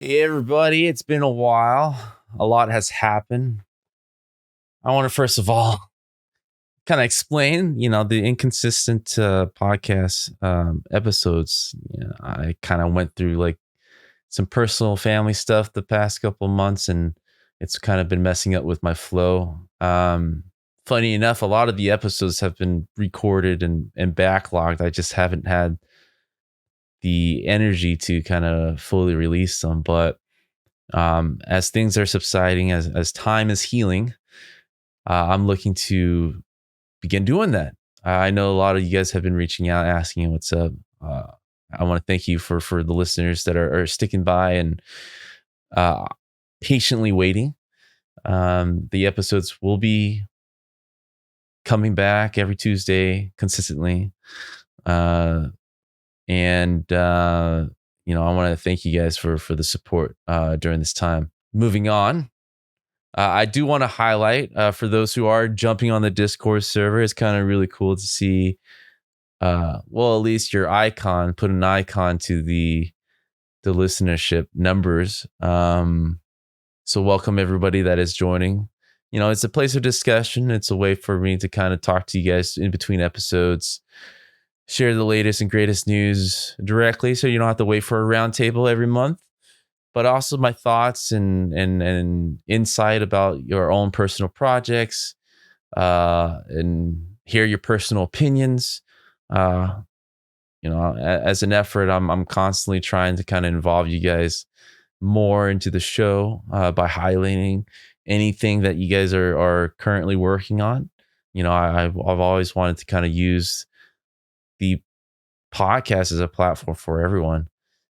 Hey everybody, it's been a while. A lot has happened. I want to first of all kind of explain, the inconsistent podcast episodes. I kind of went through like some personal family stuff the past couple of months, and it's kind of been messing up with my flow. Funny enough, a lot of the episodes have been recorded and backlogged. I just haven't had the energy to kind of fully release them, but as things are subsiding, as time is healing, I'm looking to begin doing that. I know a lot of you guys have been reaching out, asking what's up. I want to thank you for the listeners that are sticking by and uh, patiently waiting. The episodes will be coming back every Tuesday consistently, and I want to thank you guys for the support during this time. Moving on. I do want to highlight for those who are jumping on the Discord server, it's kind of really cool to see, at least your icon, put an icon to the listenership numbers. So welcome everybody that is joining. It's a place of discussion. It's a way for me to kind of talk to you guys in between episodes, share the latest and greatest news directly, so you don't have to wait for a roundtable every month, but also my thoughts and insight about your own personal projects, and hear your personal opinions. As an effort, I'm constantly trying to kind of involve you guys more into the show by highlighting anything that you guys are currently working on. I've always wanted to kind of use the podcast as a platform for everyone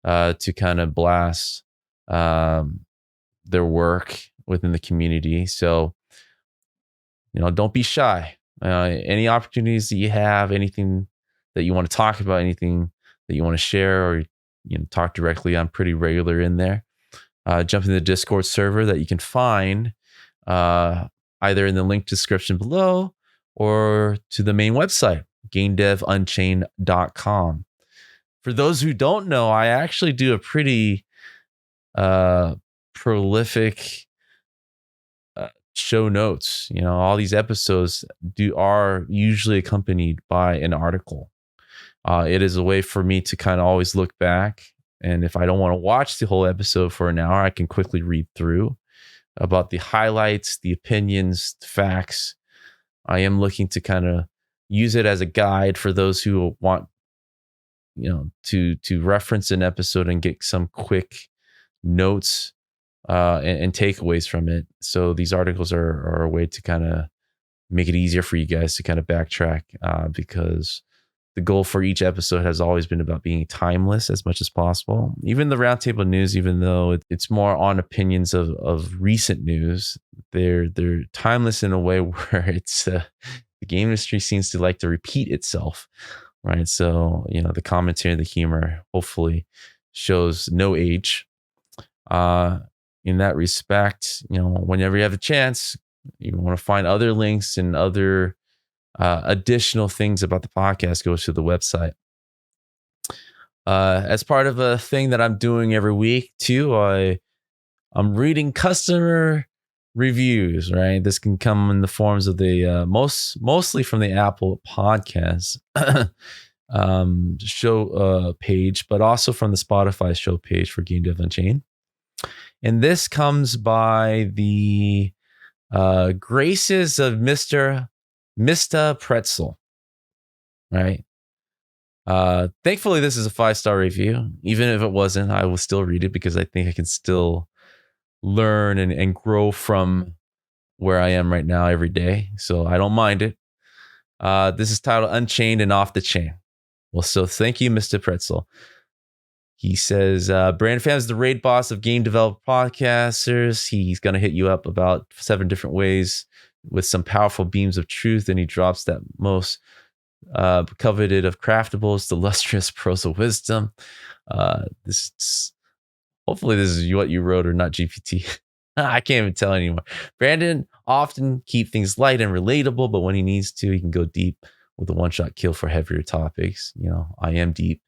to kind of blast their work within the community. So, don't be shy. Any opportunities that you have, anything that you want to talk about, anything that you want to share or talk directly, I'm pretty regular in there. Jump in the Discord server that you can find either in the link description below or to the main website, gamedevunchained.com. For those who don't know, I actually do a pretty prolific show notes. All these episodes are usually accompanied by an article. It is a way for me to kind of always look back, and if I don't want to watch the whole episode for an hour, I can quickly read through about the highlights, the opinions, the facts. I am looking to kind of use it as a guide for those who want to reference an episode and get some quick notes and takeaways from it. So these articles are a way to kind of make it easier for you guys to kind of backtrack, because the goal for each episode has always been about being timeless as much as possible. Even the roundtable news, even though it's more on opinions of recent news, they're timeless in a way where it's the game industry seems to like to repeat itself, right? So the commentary, the humor, hopefully shows no age. In that respect, whenever you have a chance, you want to find other links and other additional things about the podcast, go to the website. As part of a thing that I'm doing every week too, I'm reading customer reviews, right? This can come in the forms of the mostly from the Apple Podcasts show page, but also from the Spotify show page for Game Dev Unchained. And this comes by the graces of Mr. Pretzel, right? Thankfully, this is a 5-star review. Even if it wasn't, I will still read it because I think I can still learn and grow from where I am right now every day. So I don't mind it. This is titled Unchained and Off the Chain. Well, so thank you, Mr. Pretzel. He says, Brand Fam is the raid boss of game developer podcasters. He's going to hit you up about 7 different ways with some powerful beams of truth. And he drops that most coveted of craftables, the lustrous prose of wisdom. Hopefully this is what you wrote or not GPT. I can't even tell anymore. Brandon often keep things light and relatable, but when he needs to, he can go deep with a one-shot kill for heavier topics. I am deep.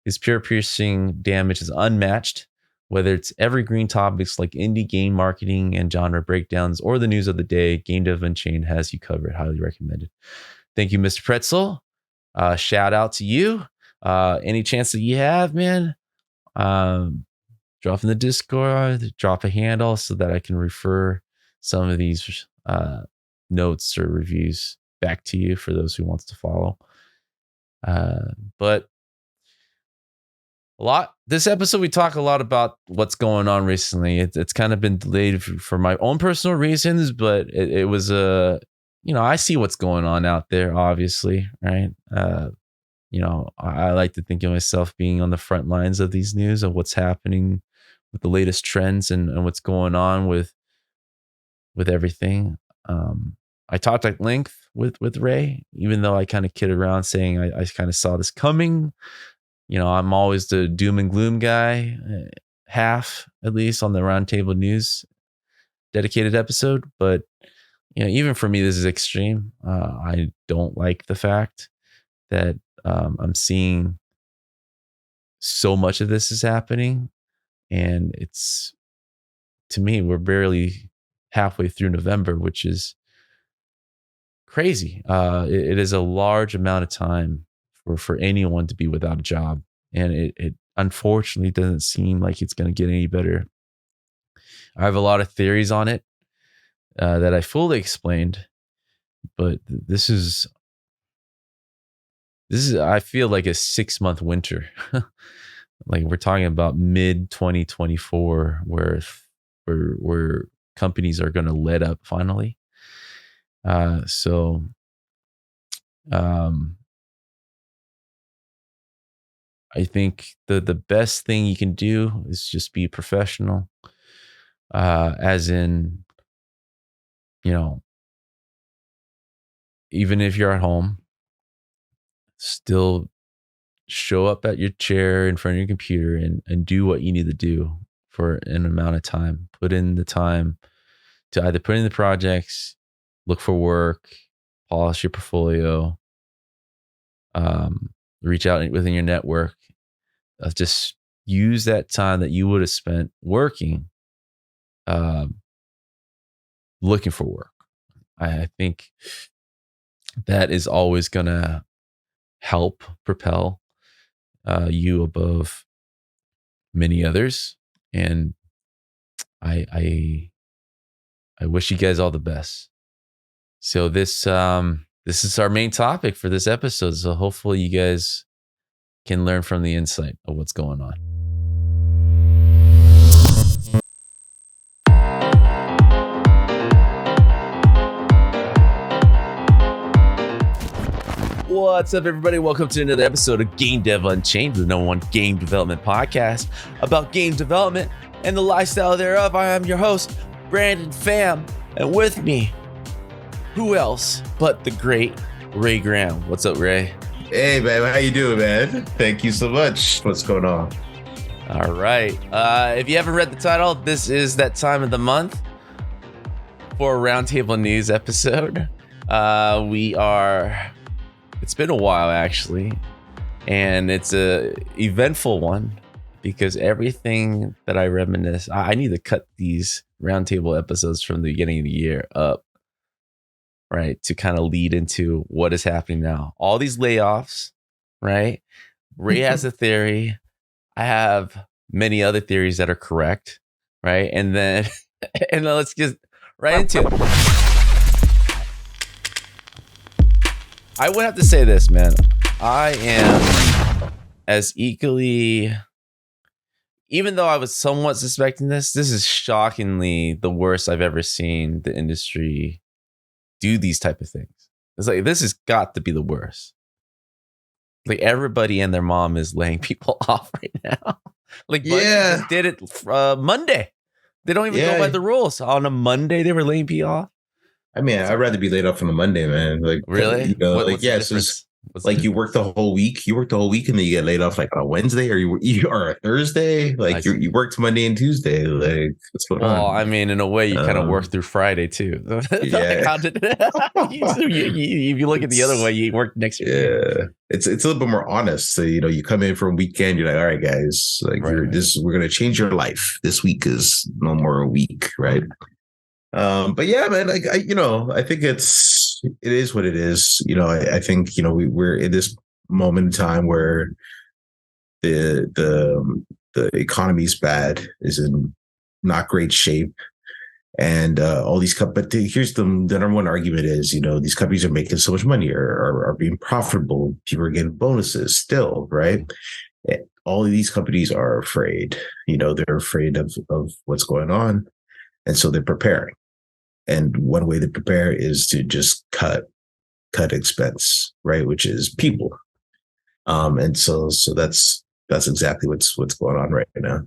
His pure piercing damage is unmatched. Whether it's evergreen topics like indie game marketing and genre breakdowns or the news of the day, Game Dev Unchained has you covered. Highly recommended. Thank you, Mr. Pretzel. Shout out to you. Any chance that you have, man, drop in the Discord, drop a handle so that I can refer some of these notes or reviews back to you for those who wants to follow. But this episode, we talk a lot about what's going on recently. It's kind of been delayed for my own personal reasons, but it was I see what's going on out there, obviously, right? I like to think of myself being on the front lines of these news of what's happening with the latest trends and what's going on with everything. I talked at length with Ray, even though I kind of kid around saying I kind of saw this coming. I'm always the doom and gloom guy, half at least on the Roundtable News dedicated episode. But even for me, this is extreme. I don't like the fact that I'm seeing so much of this is happening, and it's, to me, we're barely halfway through November, which is crazy. It is a large amount of time for anyone to be without a job, and it unfortunately doesn't seem like it's going to get any better. I have a lot of theories on it that I fully explained, but this is I feel like a 6-month winter. Like we're talking about mid 2024 where companies are going to let up finally. I think the best thing you can do is just be professional, as in, even if you're at home, still show up at your chair in front of your computer and do what you need to do for an amount of time. Put in the time to either put in the projects, look for work, polish your portfolio, reach out within your network. Just use that time that you would have spent working, looking for work. I think that is always going to help propel you above many others. And I wish you guys all the best. So this is our main topic for this episode. So hopefully you guys can learn from the insight of what's going on. What's up, everybody? Welcome to another episode of Game Dev Unchained, the #1 game development podcast about game development and the lifestyle thereof. I am your host, Brandon Pham, and with me, who else but the great Ray Graham. What's up, Ray? Hey, man, how you doing, man? Thank you so much. What's going on? All right. If you haven't read the title, this is that time of the month for a Roundtable News episode. It's been a while, actually, and it's a eventful one because everything that I reminisce, I need to cut these Roundtable episodes from the beginning of the year up, right, to kind of lead into what is happening now. All these layoffs, right? Ray has a theory. I have many other theories that are correct, right? And then let's get right into it. I would have to say this, man. I am as equally, even though I was somewhat suspecting this is shockingly the worst I've ever seen the industry do these type of things. It's like, this has got to be the worst. Like, everybody and their mom is laying people off right now. Like, Bungie just did it Monday. They don't even go by the rules. On a Monday, they were laying people off. I mean, I'd rather be laid off on a Monday, man. Like, really? What's like you work the whole week. You work the whole week, and then you get laid off like on a Wednesday or a Thursday. Like you worked Monday and Tuesday. Like, what's going on? Well, I mean, in a way, you kind of work through Friday too. Yeah. If you look at the other way, you work next year. it's a little bit more honest. So, you come in for a weekend, you're like, all right, guys, like we're gonna change your life. This week is no more a week, right? But yeah, man, like I think it is what it is. I think we're in this moment in time where the economy's bad, is in not great shape. And all these but here's the number one argument is, these companies are making so much money, or are being profitable. People are getting bonuses still, right? All of these companies are afraid. They're afraid of what's going on, and so they're preparing. And one way to prepare is to just cut expense, right? Which is people. And so that's exactly what's going on right now.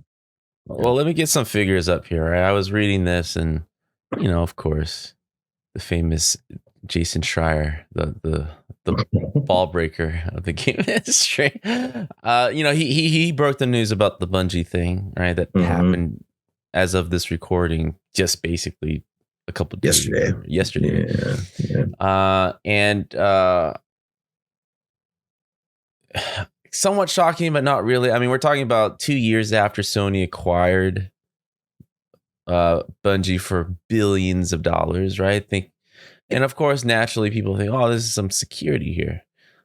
Well, let me get some figures up here. Right? I was reading this, and of course, the famous Jason Schreier, the ball breaker of the game industry. He broke the news about the Bungie thing, right? That happened as of this recording, just basically a couple of days ago. Yesterday. Yeah. Somewhat shocking, but not really. I mean, we're talking about 2 years after Sony acquired Bungie for billions of dollars, right? And of course, naturally, people think, "Oh, this is some security here."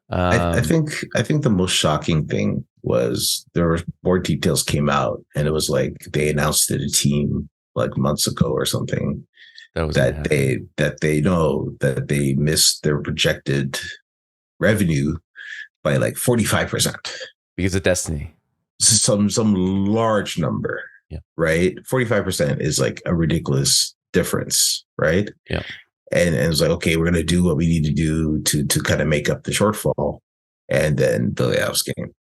I think the most shocking thing was there were more details came out, and it was like they announced to the team like months ago or something that they know that they missed their projected revenue by like 45% because of Destiny. Some large number, right? 45% is like a ridiculous difference, right? Yeah. And it's like, okay, we're gonna do what we need to do to kind of make up the shortfall, and then the Layoffs game,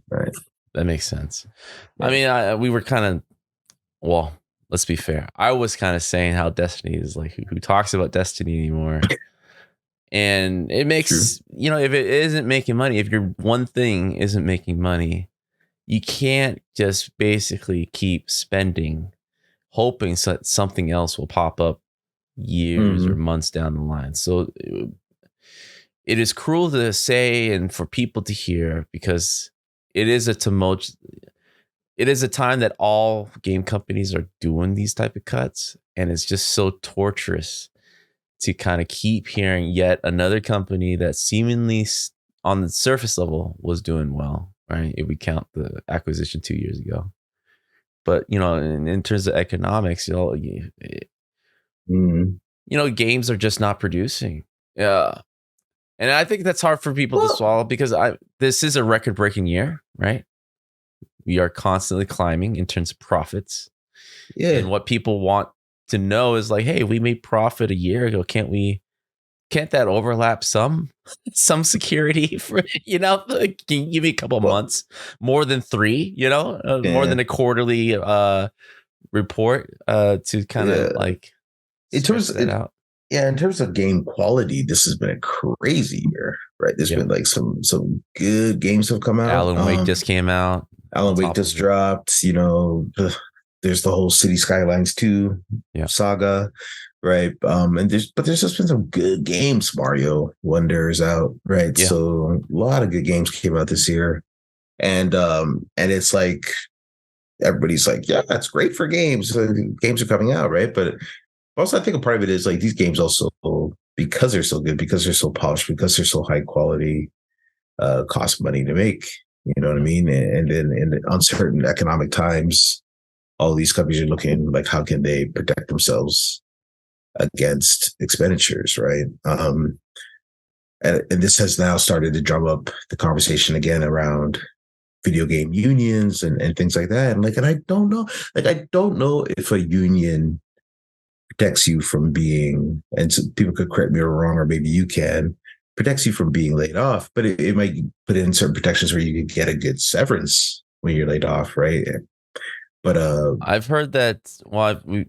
right? That makes sense. Yeah. I mean, we were kind of, well, let's be fair. I was kind of saying how Destiny is like, who talks about Destiny anymore? And it makes, if it isn't making money, if your one thing isn't making money, you can't just basically keep spending, hoping that something else will pop up years or months down the line. So it is cruel to say and for people to hear, because it is a time that all game companies are doing these type of cuts, and it's just so torturous to kind of keep hearing yet another company that seemingly on the surface level was doing well, right? If we count the acquisition 2 years ago. But, in terms of economics, games are just not producing. Yeah. And I think that's hard for people to swallow, because this is a record-breaking year, right? We are constantly climbing in terms of profits. Yeah. And what people want to know is like, hey, we made profit a year ago. Can't that overlap some security for, can you give me a couple months, more than 3, more than a quarterly report to kind of like in terms of game quality, this has been a crazy year, right? There's been like some good games have come out. Alan Wake just came out. Alan Wake just dropped. There's the whole City Skylines 2 saga, right? And there's just been some good games. Mario Wonder is out, right? Yeah. So a lot of good games came out this year, and it's like everybody's like, yeah, that's great for games. Games are coming out, right? But also, I think a part of it is like these games also, because they're so good, because they're so polished, because they're so high quality, cost money to make. You know what I mean? And then in uncertain economic times, all these companies are looking like, how can they protect themselves against expenditures, right? And this has now started to drum up the conversation again around video game unions and things like that. And I don't know if a union protects you from being, and so people could correct me or wrong, or maybe you can, protects you from being laid off, but it might put in certain protections where you could get a good severance when you're laid off, right? But I've heard that. Well, the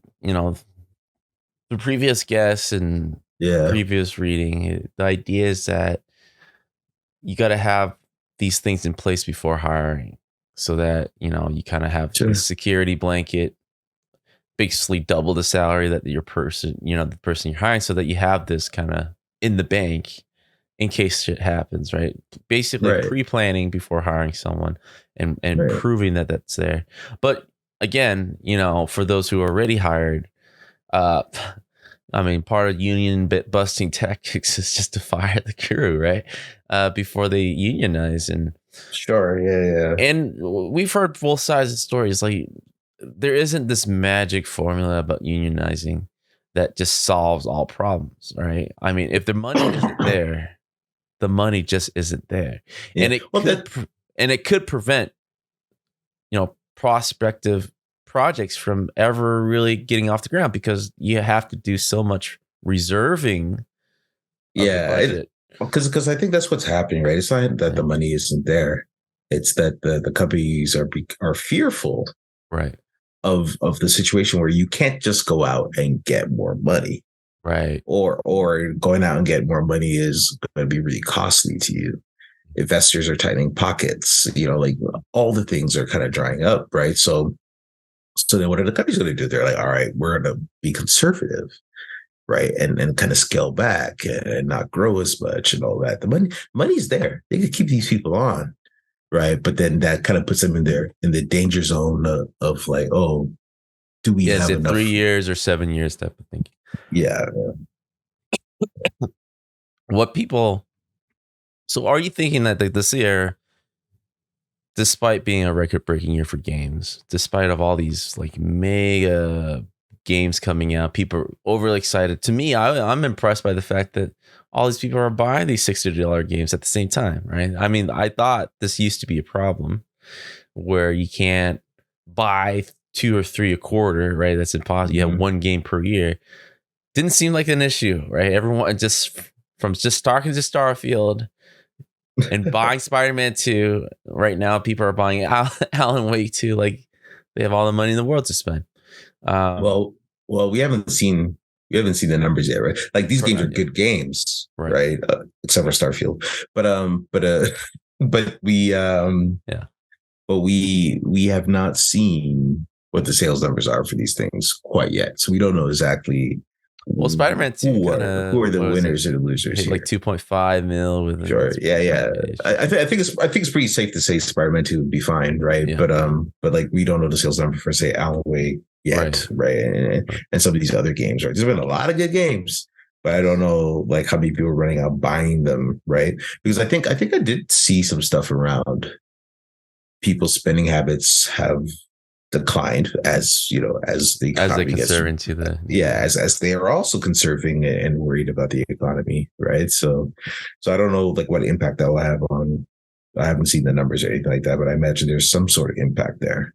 previous guests and previous reading, the idea is that you got to have these things in place before hiring, so that you kind of have the security blanket, basically double the salary that the person you're hiring, so that you have this kind of in the bank in case shit happens, right? Basically Right. pre-planning before hiring someone and Right. proving that that's there. But again, for those who are already hired, uh, I mean, part of union busting tactics is just to fire the crew, right? Before they unionize. Sure. Yeah. And we've heard both sides of the stories. Like, there isn't this magic formula about unionizing that just solves all problems, right? I mean, if the money isn't there, the money just isn't there, Yeah. and it Well, could prevent prospective projects from ever really getting off the ground, because you have to do so much reserving of the yeah. budget. Because I think that's what's happening, right? It's not that the money isn't there; it's that the companies are fearful, Right. of the situation where you can't just go out and get more money, Right. or going out and get more money is going to be really costly to you. Investors are tightening pockets, like all the things are kind of drying up, right? So then what are the companies going to do? They're like, all right, we're going to be conservative, right? And kind of scale back and not grow as much and all that. The money's there. They could keep these people on, right? But then that kind of puts them in the danger zone of like, oh, do we Is have it enough? 3 years or 7 years type of thing? Yeah. What people? So, are you thinking that this year, despite being a record-breaking year for games, despite of all these like mega games coming out, people are overly excited. To me, I'm impressed by the fact that all these people are buying these $60 games at the same time, right? I mean, I thought this used to be a problem where you can't buy 2 or 3 a quarter, right? That's impossible. You have one game per year. Didn't seem like an issue, right? Everyone just talking to Starfield and buying Spider-Man 2. Right now, people are buying Alan Wake 2. Like, they have all the money in the world to spend. Well, we haven't seen the numbers yet, right? Like these games are Yeah. good games, Right. right? Except for Starfield, but we have not seen what the sales numbers are for these things quite yet, so we don't know exactly. Well, Spider-Man 2 who are the winners and the losers hit here? like 2.5 mil with sure, yeah. I think it's pretty safe to say Spider-Man 2 would be fine, right? Yeah. But like we don't know the sales number for say Alan Wake yet, right? And some of these other games, right? There's been a lot of good games, but I don't know like how many people are running out buying them, right? Because I think I did see some stuff around people's spending habits have declined as the economy gets into the as they are also conserving and worried about the economy, right? So I don't know like what impact that will have on. I haven't seen the numbers or anything like that, but I imagine there's some sort of impact there.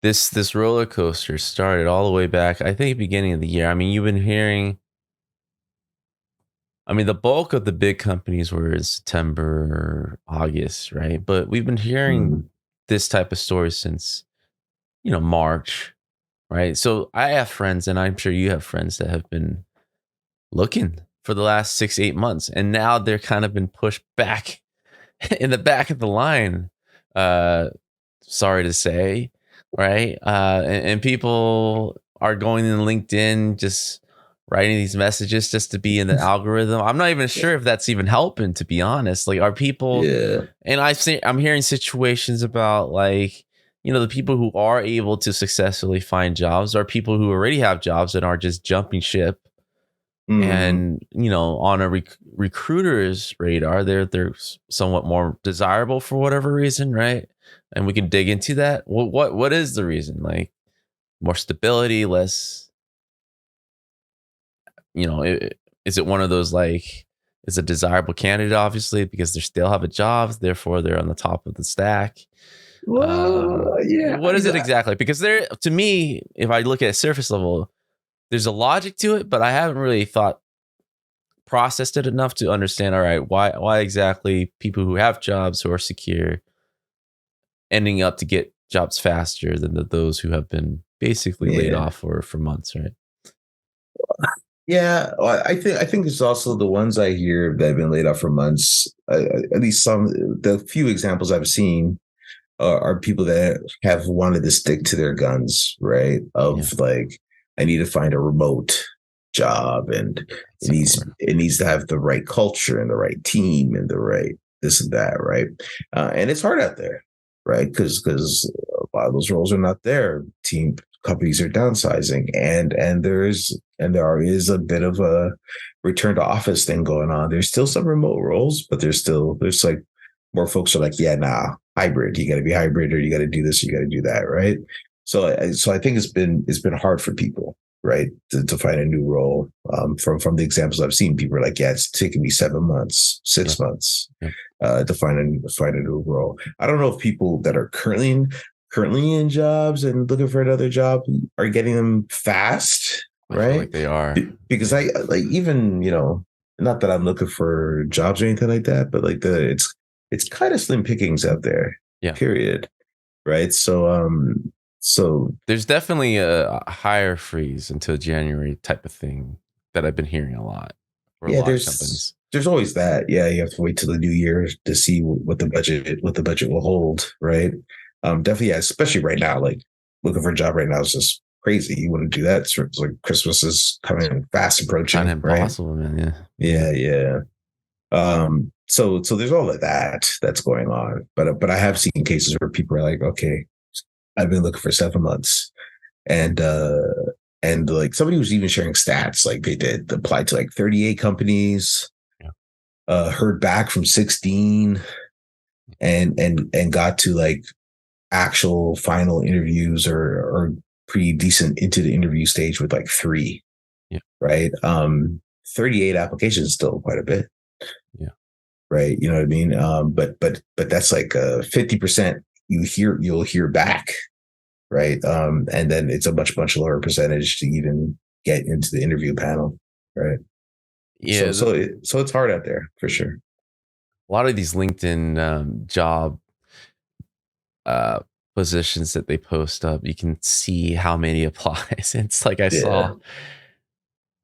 This roller coaster started all the way back, I think, beginning of the year. I mean, you've been hearing. I mean, the bulk of the big companies were in September, August, right? But we've been hearing this type of story since, March, right? So I have friends, and I'm sure you have friends that have been looking for the last 6-8 months, and now they're kind of been pushed back in the back of the line. Sorry to say, right? And people are going in LinkedIn, just writing these messages just to be in the algorithm. I'm not even sure if that's even helping, to be honest. Like, are people? Yeah. And I'm hearing situations about like, the people who are able to successfully find jobs are people who already have jobs and are just jumping ship. And on a recruiter's radar, they're somewhat more desirable for whatever reason, right? And we can dig into that. What is the reason? Like, more stability, less. Is it one of those like, is a desirable candidate, obviously, because they still have a job, therefore they're on the top of the stack. Yeah. What is it exactly? Because to me, if I look at surface level, there's a logic to it, but I haven't really processed it enough to understand. All right, why exactly people who have jobs who are secure ending up to get jobs faster than those who have been basically laid off for months, right? Yeah, I think it's also the ones I hear that have been laid off for months. At least the few examples I've seen are people that have wanted to stick to their guns, right? Like, I need to find a remote job, and it needs to have the right culture and the right team and the right this and that, right? And it's hard out there, right? Because a lot of those roles are not there. Team companies are downsizing, and there is a bit of a return to office thing going on. There's still some remote roles, but there's like more folks are like, yeah, nah, hybrid. You got to be hybrid, or you got to do this, or you got to do that, right? So I think it's been hard for people, right, to find a new role. From the examples I've seen, people are like, yeah, it's taking me 7 months, 6 months to find a new role. I don't know if people that are currently in jobs and looking for another job are getting them fast, right? I feel like they are, because I like, even, not that I'm looking for jobs or anything like that, but like it's kind of slim pickings out there. Yeah. Period. Right. So there's definitely a hire freeze until January type of thing that I've been hearing a lot for a lot of companies. There's always that. Yeah, you have to wait till the new year to see what the budget will hold, right? Definitely, yeah, especially right now. Like, looking for a job right now is just crazy. You wouldn't do that. It's like Christmas is coming fast approaching. Kind of impossible, right? Man. Yeah. So there's all of that that's going on. But I have seen cases where people are like, okay, I've been looking for 7 months, and like somebody was even sharing stats, like they did apply to like 38 companies, heard back from 16, and got to like actual final interviews or pretty decent into the interview stage with like 3. Right. 38 applications is still quite a bit. Right. You know what I mean? But that's like 50% you'll hear back. Right. And then it's a much lower percentage to even get into the interview panel. Right. Yeah. So it's hard out there for sure. A lot of these LinkedIn job positions that they post up, you can see how many applies. It's like I saw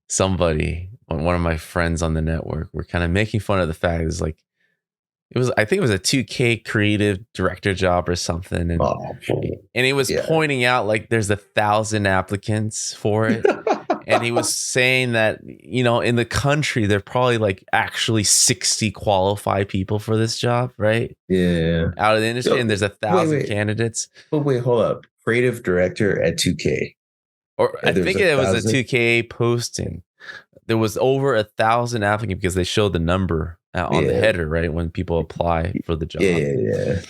somebody, one of my friends on the network, were kind of making fun of the fact is like, I think it was a 2K creative director job or something. And he was pointing out like there's 1,000 applicants for it. And he was saying that, in the country, there are probably like actually 60 qualified people for this job, right? Yeah. Out of the industry, and there's 1,000 candidates. But wait, hold up. Creative director at 2K. Or I think it was a 2K posting. There was over 1,000 applicants because they showed the number on the header, right? When people apply for the job. Yeah.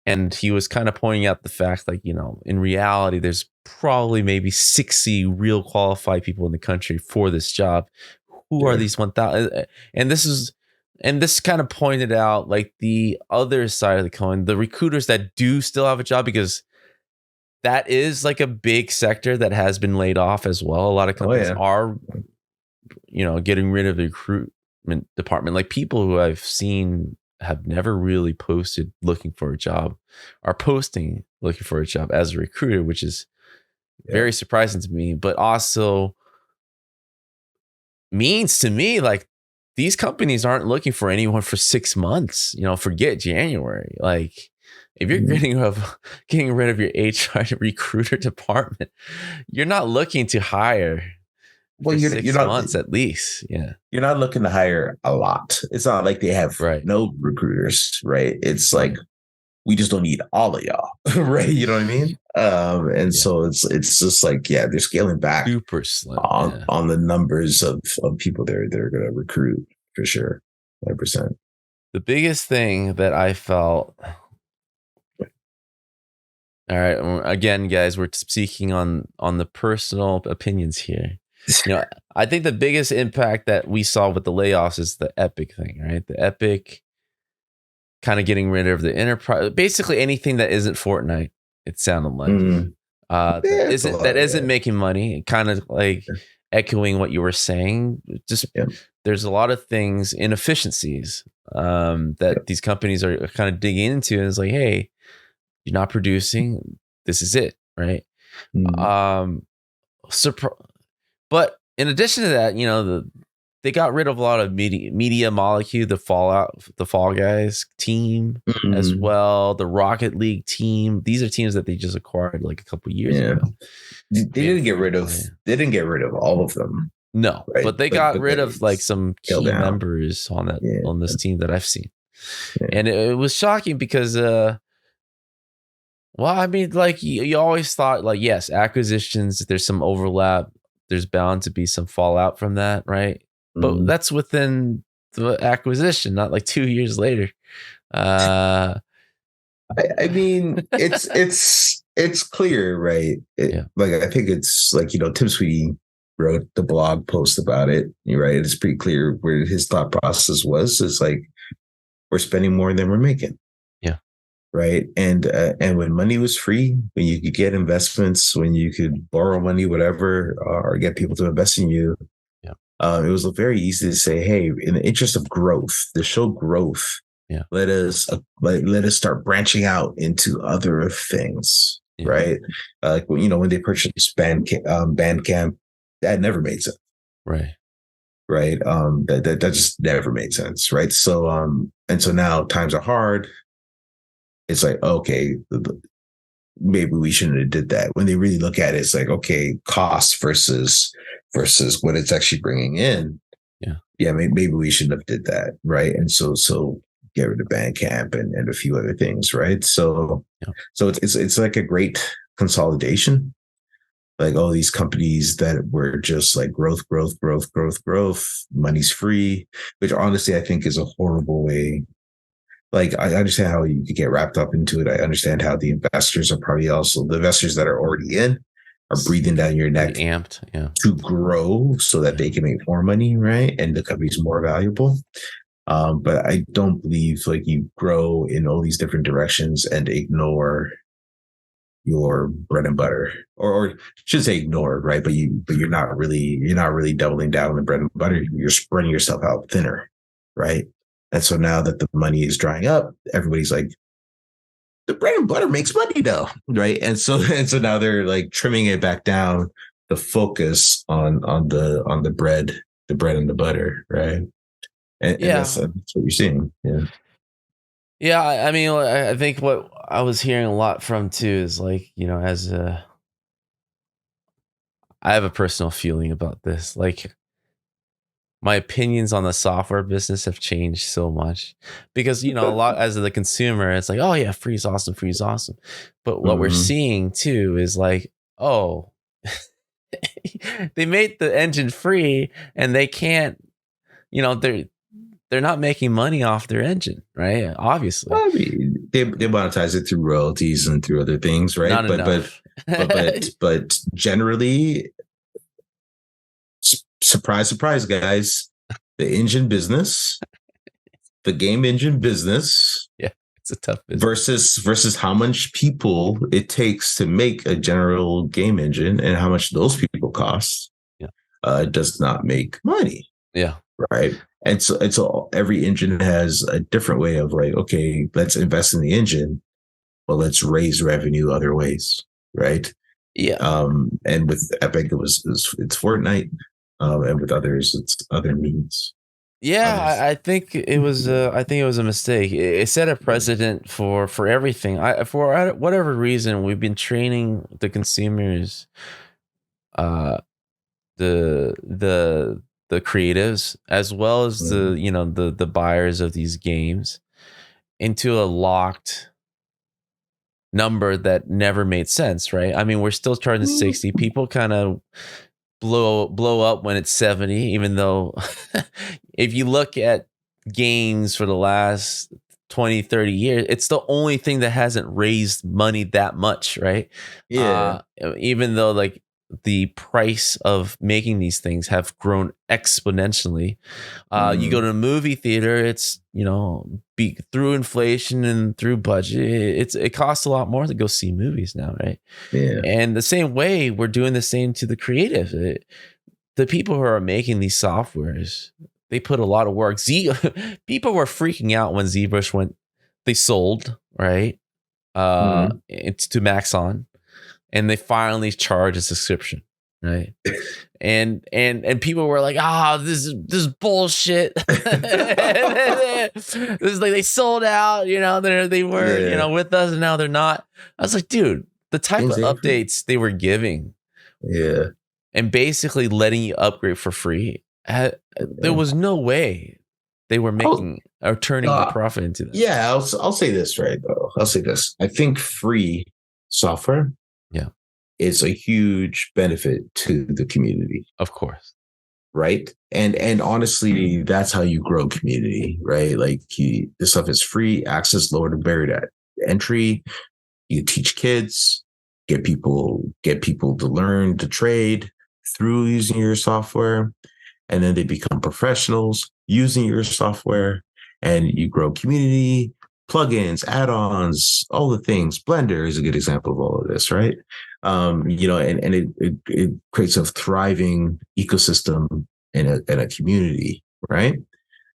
And he was kind of pointing out the fact, like, in reality, there's probably maybe 60 real qualified people in the country for this job. Who are these 1,000? And this kind of pointed out like the other side of the coin, the recruiters that do still have a job, because that is like a big sector that has been laid off as well. A lot of companies are, getting rid of the recruitment department. Like people who I've seen have never really posted looking for a job are posting looking for a job as a recruiter, which is very surprising to me, but also means to me like these companies aren't looking for anyone for 6 months. Forget January. Like if you're getting rid of your HR recruiter department, you're not looking to hire. Well, you're 6 months at least. Yeah. You're not looking to hire a lot. It's not like they have no recruiters, right? It's like, we just don't need all of y'all, right? You know what I mean? And so it's just like, they're scaling back super slim on the numbers of people they're going to recruit for sure. 100%. The biggest thing that I felt, all right, again, guys, we're speaking on the personal opinions here. I think the biggest impact that we saw with the layoffs is the Epic thing, right? The Epic kind of getting rid of the enterprise, basically anything that isn't Fortnite. It sounded like that isn't making money. Kind of like echoing what you were saying. Just there's a lot of things, inefficiencies that these companies are kind of digging into, and it's like, hey, you're not producing. This is it, right? But in addition to that, they got rid of a lot of media molecule, the Fall Guys team as well, the Rocket League team. These are teams that they just acquired like a couple years ago. They didn't get rid of. They didn't get rid of all of them. No, right? But they got rid of like some key members on that on this team that I've seen, and it was shocking because, well, I mean, like you always thought, like, yes, acquisitions. There's some overlap. There's bound to be some fallout from that, right? But that's within the acquisition, not like 2 years later. I mean, it's clear, right? Like, I think it's like, Tim Sweeney wrote the blog post about it, right? It's pretty clear where his thought process was. It's like, we're spending more than we're making. Yeah. Right. And when money was free, when you could get investments, when you could borrow money, whatever, or get people to invest in you, it was very easy to say, hey, in the interest of growth, to show growth, let us start branching out into other things, right? Like, when they purchased Bandcamp, that never made sense, right? That just never made sense, right? So and so now times are hard. It's like, okay, maybe we shouldn't have did that. When they really look at it, it's like, okay, cost versus what it's actually bringing in. Maybe we shouldn't have did that, right? And so get rid of Bandcamp and a few other things, right? So it's like a great consolidation. Like all these companies that were just like growth, money's free, which honestly I think is a horrible way. Like, I understand how you could get wrapped up into it. I understand how the investors are probably also the investors that are already in are breathing down your neck, amped, to grow so that they can make more money, right? And the company's more valuable. But I don't believe like you grow in all these different directions and ignore your bread and butter, or should say ignore, right? But you're not really doubling down on the bread and butter. You're spreading yourself out thinner, right? And so now that the money is drying up, everybody's like, the bread and butter makes money though, right? And so now they're like trimming it back down, the focus on the bread and the butter, right? And that's what you're seeing. Yeah, I mean, I think what I was hearing a lot from too is like, I have a personal feeling about this. Like, my opinions on the software business have changed so much because, a lot as the consumer, it's like, oh yeah, free is awesome. But what we're seeing too is like, oh, they made the engine free and they can't, they're not making money off their engine, right? Obviously. Well, I mean, they monetize it through royalties and through other things, right? Not enough. but generally, surprise, guys, the engine business, the game engine business, it's a tough business. versus how much people it takes to make a general game engine and how much those people cost, does not make money. Right. And so every engine has a different way of like, okay, let's invest in the engine, but let's raise revenue other ways, right? And with Epic, it's Fortnite, and with others, it's other means. I think it was a mistake. It set a precedent for everything. For whatever reason, we've been training the consumers, the creatives, as well as the buyers of these games, into a locked number that never made sense, right? I mean, we're still charging 60. People kind of blow up when it's 70, even though if you look at games for the last 20, 30 years, it's the only thing that hasn't raised money that much, right? Even though like the price of making these things have grown exponentially. You go to a movie theater, it's, through inflation and through budget, it costs a lot more to go see movies now, right? And the same way, we're doing the same to the creative. The people who are making these softwares, they put a lot of work. People were freaking out when ZBrush they sold, right? It's to Maxon. And they finally charge a subscription, right? And people were like, this is bullshit. This is like they sold out, they were, with us, and now they're not. I was like, dude, the type of updates they were giving, and basically letting you upgrade for free. There was no way they were making or turning a profit into that. Yeah, I'll say this, right, though. I'll say this. I think free software is a huge benefit to the community. Of course. Right. And honestly, that's how you grow community, right? Like this stuff is free, access lower to barrier to entry. You teach kids, get people to learn to trade through using your software. And then they become professionals using your software, and you grow community, plugins, add-ons, all the things. Blender is a good example of all of this, right? And it creates a thriving ecosystem in a community, right?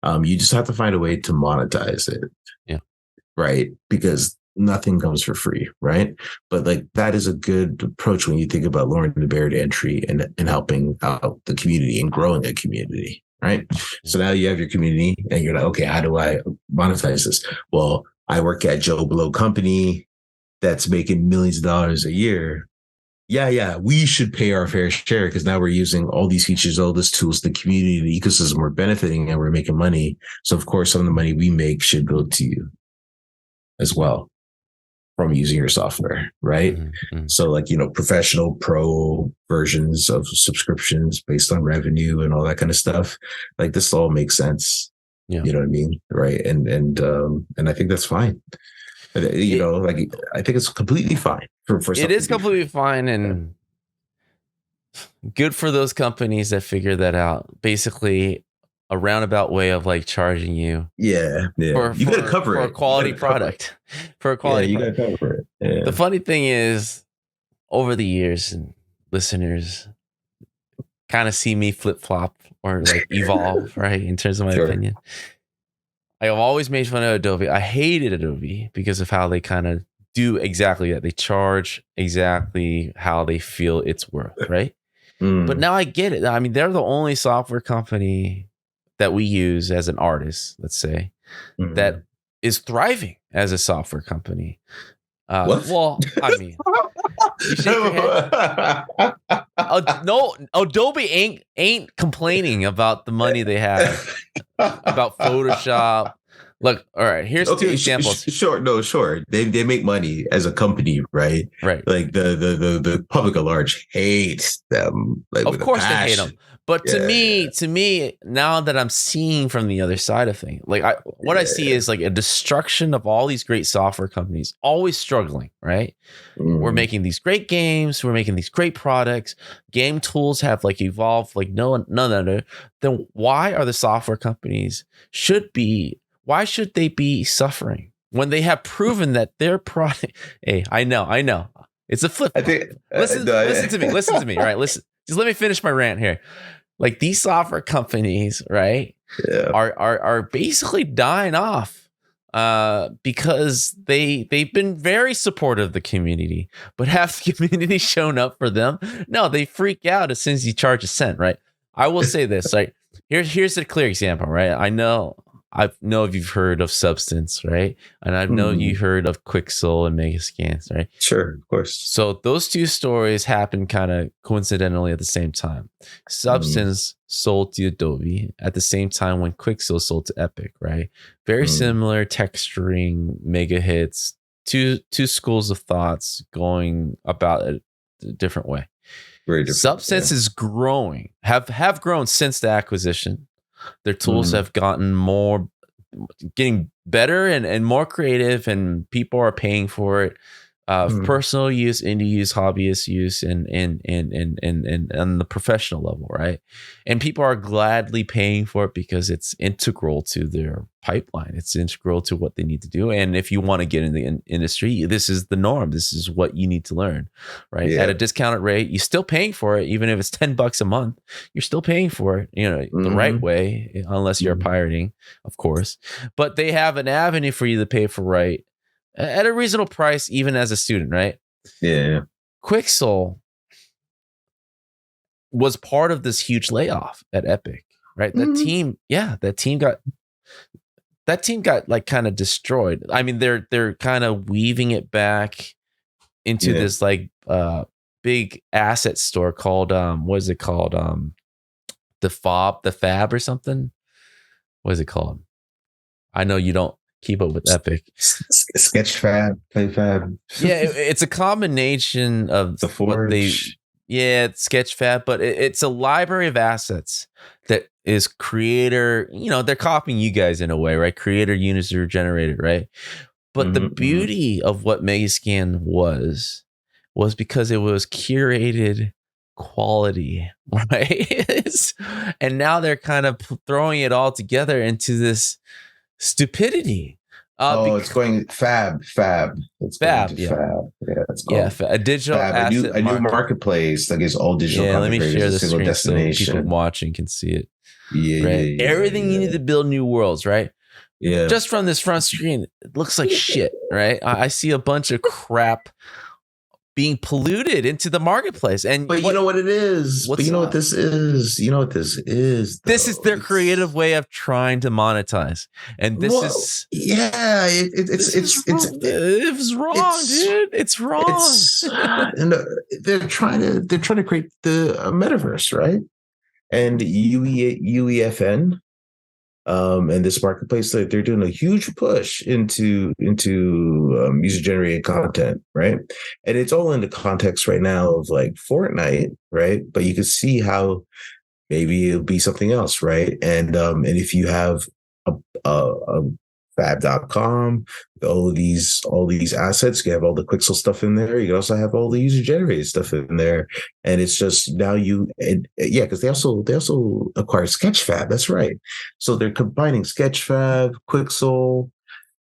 You just have to find a way to monetize it. Yeah. Right. Because nothing comes for free, right? But like that is a good approach when you think about lowering the barrier to entry and helping out the community and growing a community, right? So now you have your community and you're like, okay, how do I monetize this? Well, I work at Joe Blow company that's making millions of dollars a year. Yeah, we should pay our fair share because now we're using all these features, all these tools, the community, the ecosystem, we're benefiting and we're making money. So of course, some of the money we make should go to you as well from using your software, right? Mm-hmm. So like, professional pro versions of subscriptions based on revenue and all that kind of stuff. Like this all makes sense. Yeah. You know what I mean? Right. And I think that's fine. I think it's completely fine for it is completely fine and good for those companies that figure that out. Basically a roundabout way of like charging you. Yeah. You gotta cover it for a quality product. For a quality product. You gotta cover it. Yeah. The funny thing is, over the years, and listeners kind of see me flip flop or like evolve, right? In terms of my opinion. I have always made fun of Adobe. I hated Adobe because of how they kind of do exactly that. They charge exactly how they feel it's worth, right? But now I get it. I mean, they're the only software company that we use as an artist, let's say, that is thriving as a software company. Well, I mean, you shake your head. No, Adobe ain't complaining about the money they have, about Photoshop. Look, all right, here's two examples. Sure. They make money as a company, right? Right. Like the public at large hates them. Like, of course they hate them. But to me, now that I'm seeing from the other side of things, like I see is like a destruction of all these great software companies, always struggling, right? We're making these great games, we're making these great products. Game tools have like evolved like none other. Then why are the software companies why should they be suffering when they have proven that their product? Hey, I know. It's a flip. I think, listen to me. Right. Listen, just let me finish my rant here. Like these software companies, right, are basically dying off because they've been very supportive of the community, but have the community shown up for them? No, they freak out as soon as you charge a cent, right? I will say this, right? Here's a clear example, right? I know if you've heard of Substance, right? And I know you heard of Quixel and Megascans, right? Sure, of course. So those two stories happened kind of coincidentally at the same time. Substance sold to Adobe at the same time when Quixel sold to Epic, right? Very similar texturing, mega hits, two schools of thoughts going about it a different way. Very different. Substance is growing, have grown since the acquisition. Their tools have getting better and more creative, and people are paying for it. Personal use, indie use, hobbyist use, and on the professional level, right? And people are gladly paying for it because it's integral to their pipeline. It's integral to what they need to do. And if you want to get in the industry, this is the norm. This is what you need to learn, right? Yeah. At a discounted rate, you're still paying for it, even if it's $10 a month. You're still paying for it, the right way, unless you're pirating, of course. But they have an avenue for you to pay for right at a reasonable price, even as a student, right? Yeah. Quixel was part of this huge layoff at Epic, right? That team got like kind of destroyed. I mean, they're kind of weaving it back into this like big asset store called what is it called? The Fab or something. What is it called? I know you don't keep up with Epic. Sketchfab, PlayFab. Yeah, it's a combination of the Forge. It's Sketchfab, but it's a library of assets that is creator. They're copying you guys in a way, right? Creator user generated, right? But the beauty of what Megascan was because it was curated quality, right? And now they're kind of throwing it all together into this stupidity. It's going Fab. It's Fab, going to Fab. Yeah, it's called a digital Fab, asset a new marketplace that gives all digital. Yeah, let me share the screen destination. so people watching can see it. Yeah, right. Everything you need to build new worlds, right? Yeah. Just from this front screen, it looks like shit, right? I see a bunch of crap being polluted into the marketplace. But you know what it is? But you know what this is? You know what this is? This is their creative way of trying to monetize. And this is it's wrong, dude. It's wrong. And they're trying to create the metaverse, right? And UEFN and this marketplace, they're doing a huge push into user generated content, right? And it's all in the context right now of like Fortnite, right? But you can see how maybe it'll be something else, right? And if you have a fab.com, all these assets, you have all the Quixel stuff in there. You can also have all the user generated stuff in there, and it's just now because they also acquired Sketchfab. That's right. So they're combining Sketchfab, Quixel,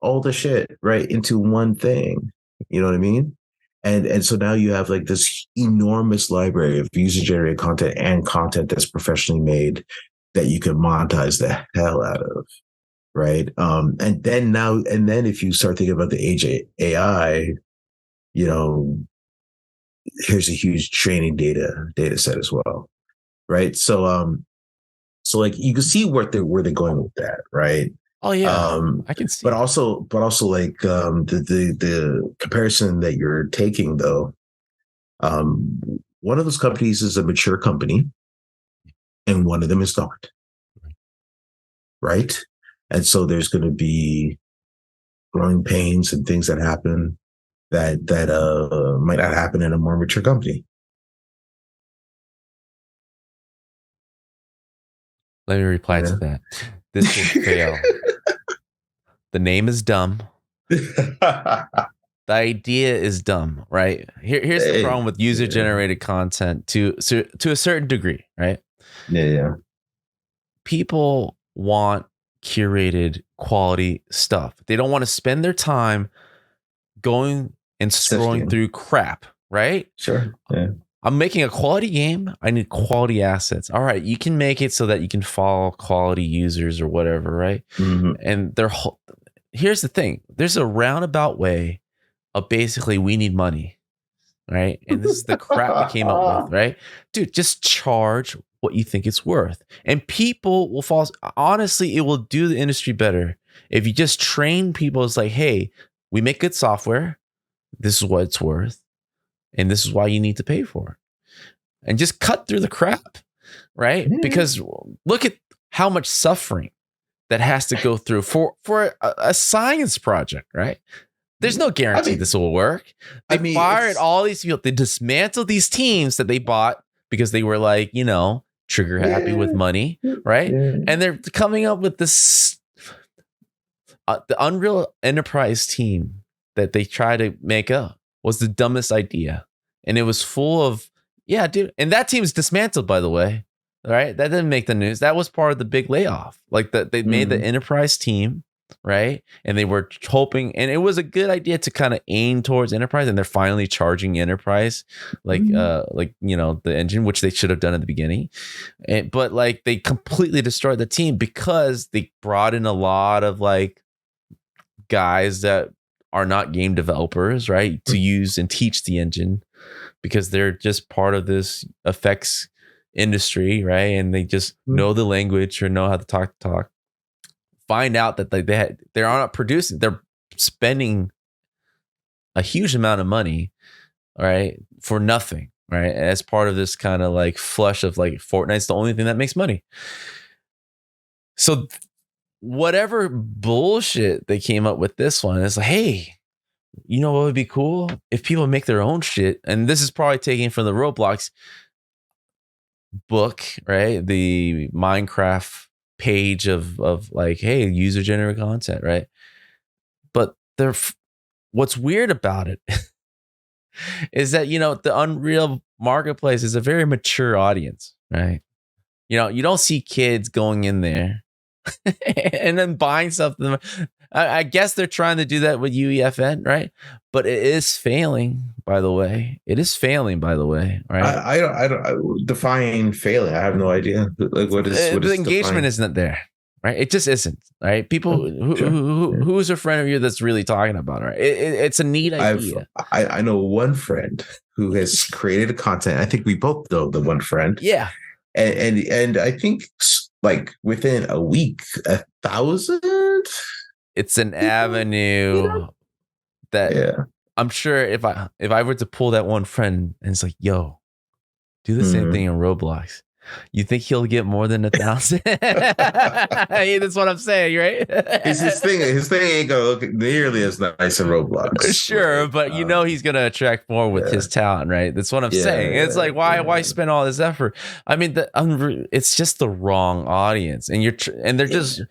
all the shit right into one thing. You know what I mean? And so now you have like this enormous library of user generated content and content that's professionally made that you can monetize the hell out of. Right. And then if you start thinking about the age of AI, here's a huge training data set as well. Right. So like you can see where they're going with that. Right. Oh yeah. I can see. But also like the comparison that you're taking though, one of those companies is a mature company and one of them is not. Right. And so there's going to be growing pains and things that happen that might not happen in a more mature company. Let me reply to that. This will fail. The name is dumb. The idea is dumb, right? Here's the problem with user-generated content to a certain degree, right? Yeah. People want curated quality stuff. They don't want to spend their time going and scrolling through crap, right? Sure. Yeah. I'm making a quality game. I need quality assets. All right, you can make it so that you can follow quality users or whatever, right? Mm-hmm. And here's the thing. There's a roundabout way of basically we need money, right? And this is the crap we came up with, right? Dude, just charge what you think it's worth. And people will fall. Honestly, it will do the industry better if you just train people. It's like, hey, we make good software. This is what it's worth. And this is why you need to pay for it. And just cut through the crap, right? Mm-hmm. Because look at how much suffering that has to go through for a science project, right? There's no guarantee this will work. They fired all these people. They dismantled these teams that they bought because they were like, trigger happy with money, right? Yeah. And they're coming up with this, the Unreal Enterprise team that they try to make up was the dumbest idea. And it was full of, yeah, dude. And that team is dismantled, by the way, right? That didn't make the news. That was part of the big layoff. Like they made the Enterprise team, right? And they were hoping, and it was a good idea to kind of aim towards Enterprise, and they're finally charging Enterprise, the engine, which they should have done at the beginning. But like they completely destroyed the team because they brought in a lot of like guys that are not game developers, right? To use and teach the engine because they're just part of this effects industry, right? And they just know the language or know how to talk. Find out that they're not producing, they're spending a huge amount of money, right, for nothing, right? As part of this kind of like flush of like Fortnite's the only thing that makes money. So whatever bullshit they came up with this one, it's like, hey, you know what would be cool if people make their own shit? And this is probably taken from the Roblox book, right? The Minecraft page of like, hey, user generated content, right? But what's weird about it is that, you know, the Unreal Marketplace is a very mature audience, right? You know, you don't see kids going in there and then buying something. I guess they're trying to do that with UEFN, right? But it is failing, by the way. It is failing, by the way, right? I don't define failing. I have no idea. Like, what is the engagement isn't there, right? It just isn't, right? People who's a friend of you that's really talking about it, right? It's a neat idea. I know one friend who has created a content. I think we both know the one friend. Yeah. And I think like within a week, 1,000. It's an avenue that I'm sure if I were to pull that one friend and it's like, yo, do the same thing in Roblox, you think he'll get more than 1,000? That's what I'm saying, right? His thing ain't gonna look nearly as nice in Roblox. Sure, right? but you know he's gonna attract more with his talent, right? That's what I'm saying. It's like, why spend all this effort? I mean, it's just the wrong audience, and they're just,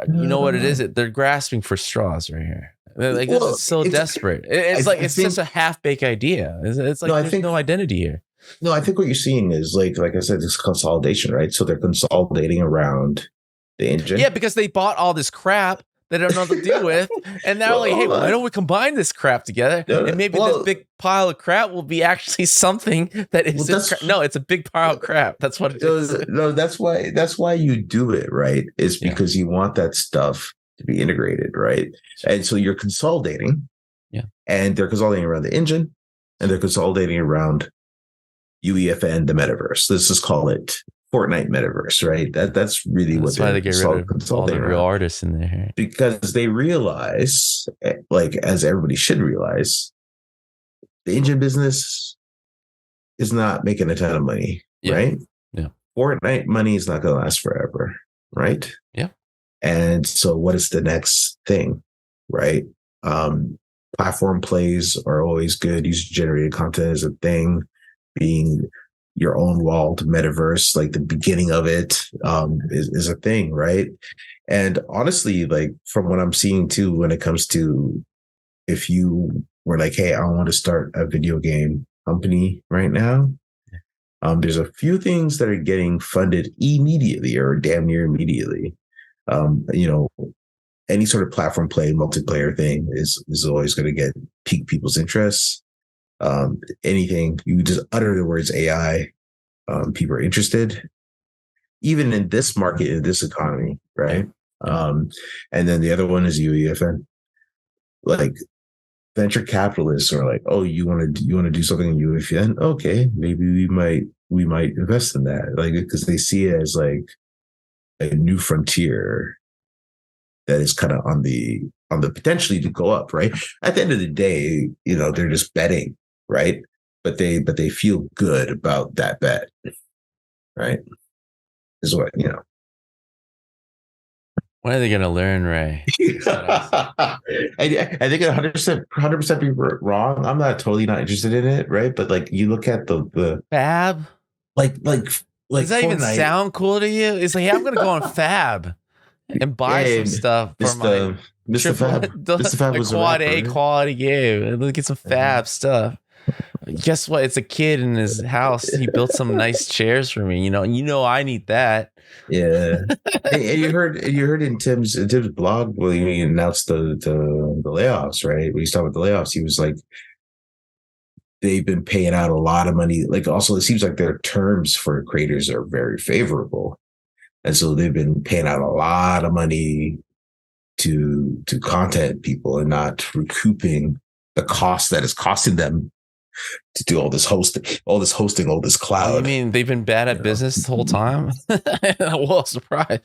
you know what it is? They're grasping for straws right here. Like, this is so desperate. It's just a half-baked idea. It's like there's no identity here. No, I think what you're seeing is like I said, this consolidation, right? So they're consolidating around the engine. Yeah, because they bought all this crap they don't know what to do with, and now like, hey, why don't we combine this crap together? And maybe this big pile of crap will be actually something that is. No, it's a big pile of crap. That's what it is. No, that's why you do it, right? Is because you want that stuff to be integrated, right? And so you're consolidating. Yeah, and they're consolidating around the engine, and they're consolidating around UEFN, the metaverse. Let's just call it Fortnite metaverse, right? That's really what why they get rid of all the real artists in there, because they realize, like as everybody should realize, the engine business is not making a ton of money, right? Yeah, Fortnite money is not going to last forever, right? Yeah, and so what is the next thing, right? Platform plays are always good. User generated content is a thing. Being your own walled metaverse, like the beginning of it, is a thing, right? And honestly, like from what I'm seeing too, when it comes to if you were like, hey, I want to start a video game company right now, there's a few things that are getting funded immediately or damn near immediately. You know, any sort of platform play, multiplayer thing is always going to pique people's interest. Anything you just utter the words AI, people are interested, even in this market, in this economy, right? And then the other one is UEFN. Like venture capitalists are like, oh, you want to do something in UEFN? Okay, maybe we might invest in that, like because they see it as like a new frontier that is kind of on the potentially to go up, right? At the end of the day, you know, they're just betting. Right. But they feel good about that bet. Right. Is what, you know. When are they going to learn, Ray? I think 100% be wrong. I'm not totally not interested in it. Right. But like you look at the Fab. Like does that even sound cool to you? It's like, hey, I'm going to go on Fab and buy some stuff for my Mr. Fab. Mr. Fab was quad A quality game and get some Fab stuff. Guess what? It's a kid in his house. He built some nice chairs for me. You know, I need that. Yeah. And you heard in Tim's blog when he announced the layoffs, right? When he's talking about the layoffs, he was like, they've been paying out a lot of money. Like, also, it seems like their terms for creators are very favorable, and so they've been paying out a lot of money to content people and not recouping the cost that is costing them to do all this hosting, all this cloud. Oh, you mean they've been bad at business the whole time? Well, surprise.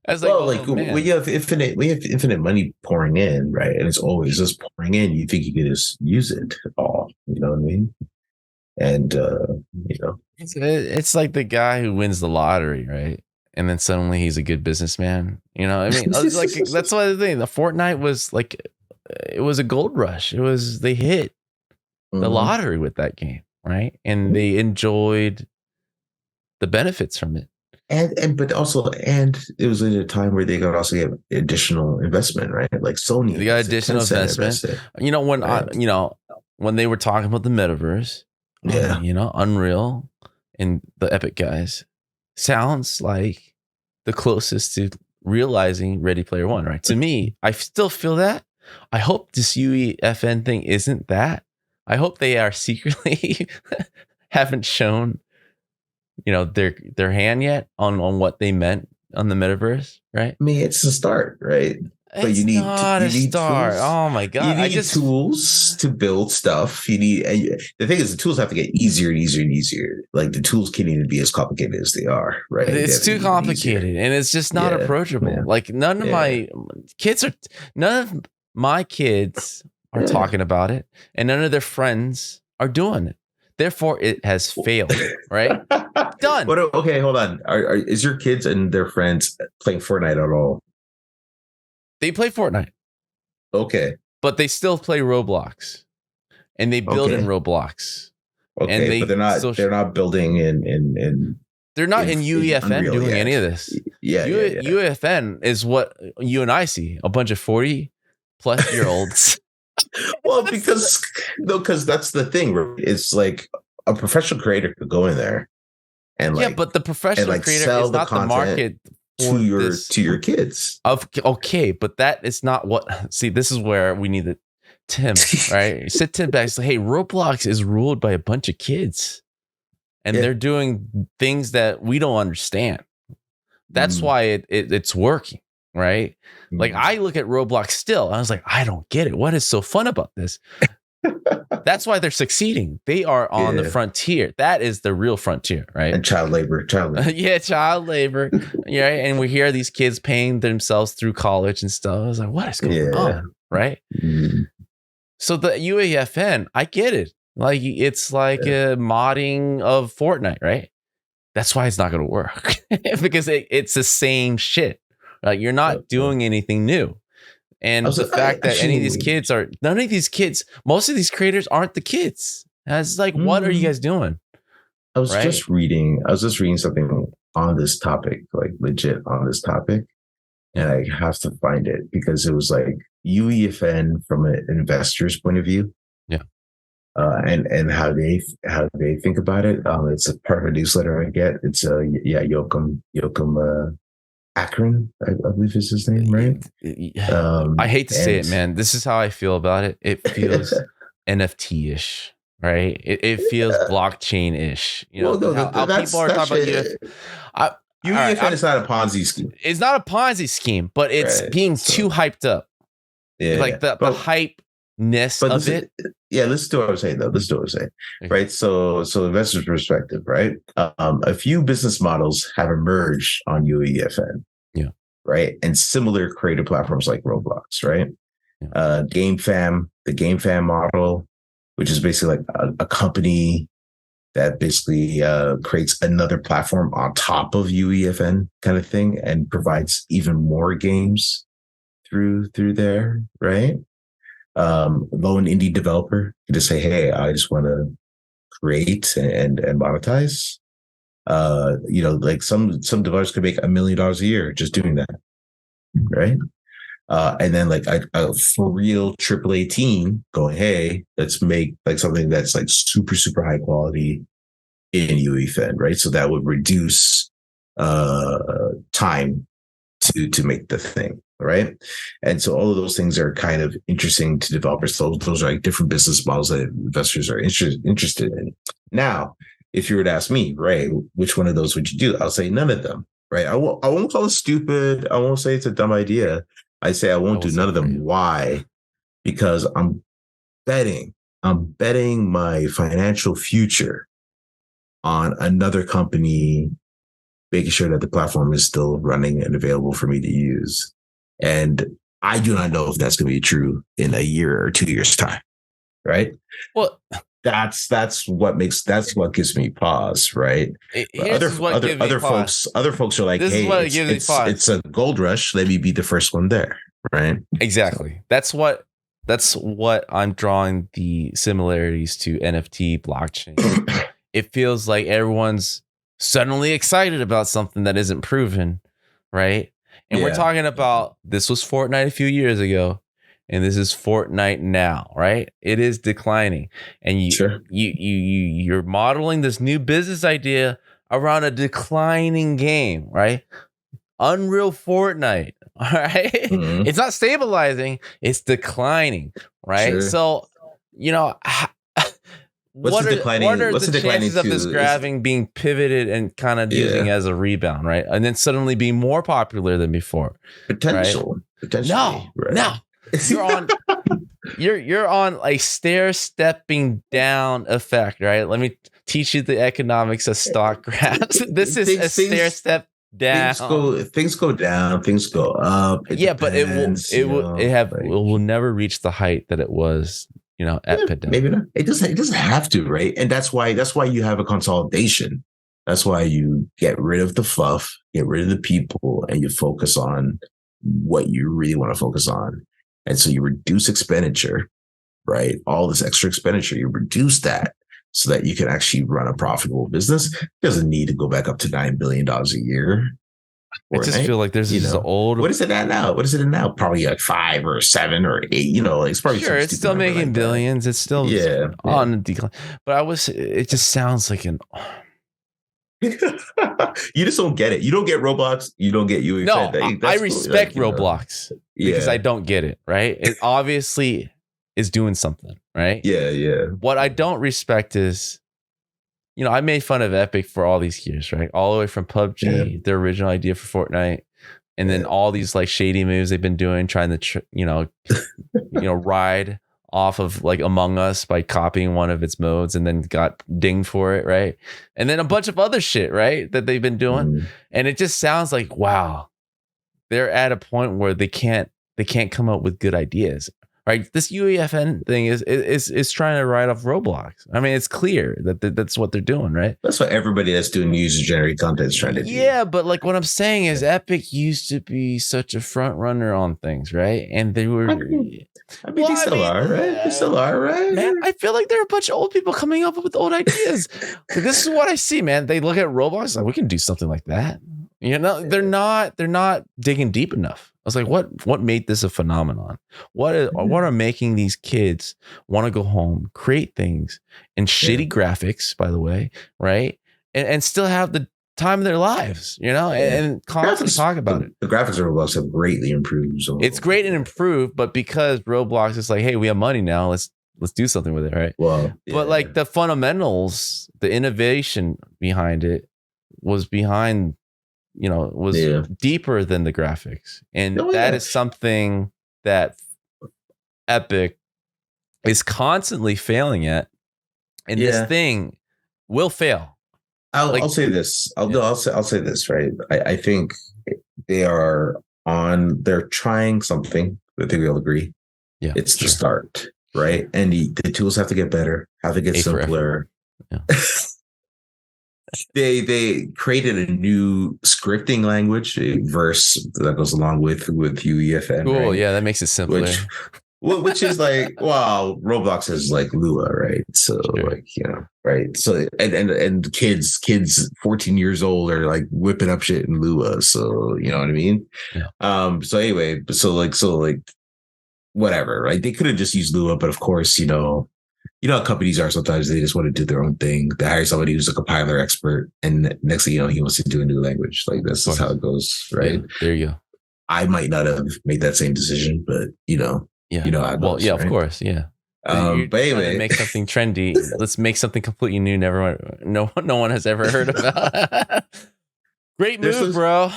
I was like, man. we have infinite money pouring in, right? And it's always just pouring in. You think you can just use it all, you know what I mean? And it's like the guy who wins the lottery, right? And then suddenly he's a good businessman. You know, I mean, it's like that's why the thing. The Fortnite was like, it was a gold rush. They hit the lottery with that game, right? And they enjoyed the benefits from it. And it was at a time where they could also get additional investment, right? Like Sony, they got additional investment. You know, when they were talking about the metaverse, Unreal and the Epic guys, sounds like the closest to realizing Ready Player One, right? To me, I still feel that. I hope this UEFN thing isn't that. I hope they are secretly haven't shown their hand yet on what they meant on the metaverse, right? I mean, it's a start, right? But you need a start. Tools. Oh my god! You need tools to build stuff. You need the thing is the tools have to get easier and easier and easier. Like the tools can't even be as complicated as they are, right? It's too complicated, and it's just not approachable. Yeah. Like none of my kids are talking about it, and none of their friends are doing it. Therefore, it has failed, right? Done. Okay, hold on. Is your kids and their friends playing Fortnite at all? They play Fortnite. Okay. But they still play Roblox. And they build in Roblox. Okay, but they're not building in they're not in UEFN doing any of this. Yeah. UEFN is what you and I see, a bunch of 40-plus-year-olds. Well, because that's the thing. Right? It's like a professional creator could go in there and but the professional creator is not the market to your kids. Okay, but that is not what. See, this is where we need Tim, right? Sit Tim back and say, hey, Roblox is ruled by a bunch of kids, and they're doing things that we don't understand. That's why it's working. Right? Like I look at Roblox still, and I was like, I don't get it. What is so fun about this? That's why they're succeeding. They are on the frontier. That is the real frontier, right? And child labor. Child labor. Yeah, and we hear these kids paying themselves through college and stuff. I was like, what is going on? Right? Mm-hmm. So the UEFN, I get it. Like it's like a modding of Fortnite, right? That's why it's not going to work because it's the same shit. Like you're not doing anything new. And the fact that none of these kids, most of these creators aren't the kids. And it's like, what are you guys doing? I was just reading something on this topic, like legit on this topic. And I have to find it because it was like UEFN from an investor's point of view. Yeah. And how they think about it. It's a part of a newsletter I get. It's Joachim Akron, I believe is his name, right? I hate to say it, man. This is how I feel about it. It feels NFT-ish, right? It feels blockchain-ish. You know, how people are talking about UEFN is not a Ponzi scheme. It's not a Ponzi scheme, but it's being too hyped up. Yeah, like the hype-ness of it. Listen to what I'm saying, though. Right? So investor's perspective, right? A few business models have emerged on UEFN. Yeah. Right? And similar creative platforms like Roblox, right? Yeah. The GameFam model, which is basically like a company that basically creates another platform on top of UEFN kind of thing and provides even more games through there, right? Low and indie developer can just say, hey, I just want to create and monetize. Like some developers could make $1 million a year just doing that. Right. And then like a for real AAA team going, hey, let's make like something that's like super, super high quality in UEFN. Right. So that would reduce time to make the thing. Right. And so all of those things are kind of interesting to developers. So those are like different business models that investors are interested in. Now, if you were to ask me, Ray, which one of those would you do? I'll say none of them. Right. I won't call it stupid. I won't say it's a dumb idea. I say I won't do none of them. Why? Because I'm betting I'm betting my financial future on another company making sure that the platform is still running and available for me to use. And I do not know if that's going to be true in a year or 2 years' time. Right. Well, that's what gives me pause. Right. Other folks are like, this hey, it's a gold rush. Let me be the first one there. Right. Exactly. So. That's what I'm drawing the similarities to NFT blockchain. It feels like everyone's suddenly excited about something that isn't proven, right? And we're talking about, this was Fortnite a few years ago, and this is Fortnite now, right? It is declining, and you're modeling this new business idea around a declining game, right? Unreal Fortnite, all right? Mm-hmm. It's not stabilizing, it's declining, right? Sure. So, what are the chances of this grabbing, being pivoted and kind of using as a rebound, right? And then suddenly being more popular than before. Potentially. No. You're on a stair-stepping down effect, right? Let me teach you the economics of stock graphs. This is a stair-step down. Things go down, things go up. But it will never reach the height that it was, at pandemic. Maybe not. It doesn't have to, right? And that's why you have a consolidation. That's why you get rid of the fluff, get rid of the people, and you focus on what you really want to focus on. And so you reduce expenditure, right? All this extra expenditure, you reduce that so that you can actually run a profitable business. It doesn't need to go back up to $9 billion a year. I just feel like there's this old. What is it at now? Probably like 5 or 7 or 8. It's probably it's still making billions. It's still on the decline. But it just sounds like an. You just don't get it. You don't get Roblox. You don't get UEFN. No, I respect Roblox because I don't get it. Right? It obviously is doing something. Right? Yeah. What I don't respect is. I made fun of Epic for all these years, right? All the way from PUBG, their original idea for Fortnite, and then all these like shady moves they've been doing, trying to, ride off of like Among Us by copying one of its modes, and then got dinged for it, right? And then a bunch of other shit, right, that they've been doing, and it just sounds like, wow, they're at a point where they can't come up with good ideas. Right, this UEFN thing is trying to write off Roblox. I mean, it's clear that that's what they're doing, right? That's what everybody that's doing user-generated content is trying to do. Yeah, but like what I'm saying is, Epic used to be such a front runner on things, right? And they were. They still are, right? They still are, right? Man, I feel like there are a bunch of old people coming up with old ideas. This is what I see, man. They look at Roblox like, we can do something like that. They're not digging deep enough. I was like, what made this a phenomenon? What are making these kids want to go home, create things and shitty graphics, by the way, right? And still have the time of their lives, and constantly talk about it. The graphics of Roblox have greatly improved. So. It's great and improved, but because Roblox is like, hey, we have money now, let's do something with it, right? Well, but like the fundamentals, the innovation behind it was deeper than the graphics. And that is something that Epic is constantly failing at. And this thing will fail. I'll say this. I'll say this, right? I think they're trying something. I think we all agree. Yeah. It's the start, right? And the tools have to get better, have to get simpler. Yeah. They created a new scripting language, a verse that goes along with UEFN. Cool, right? Yeah, that makes it simpler. Which is like, wow, Roblox is like Lua, right? So right. So and kids 14 years old are like whipping up shit in Lua. So you know what I mean? Yeah. So anyway, so whatever, right? They could have just used Lua, but of course, how companies are sometimes. They just want to do their own thing. They hire somebody who's a compiler expert, and next thing you know, he wants to do a new language. Like this is how it goes, right? Yeah, there you go. I might not have made that same decision, but how it goes, right? Of course, yeah. But anyway, make something trendy. Let's make something completely new. No one has ever heard about. Great move, bro.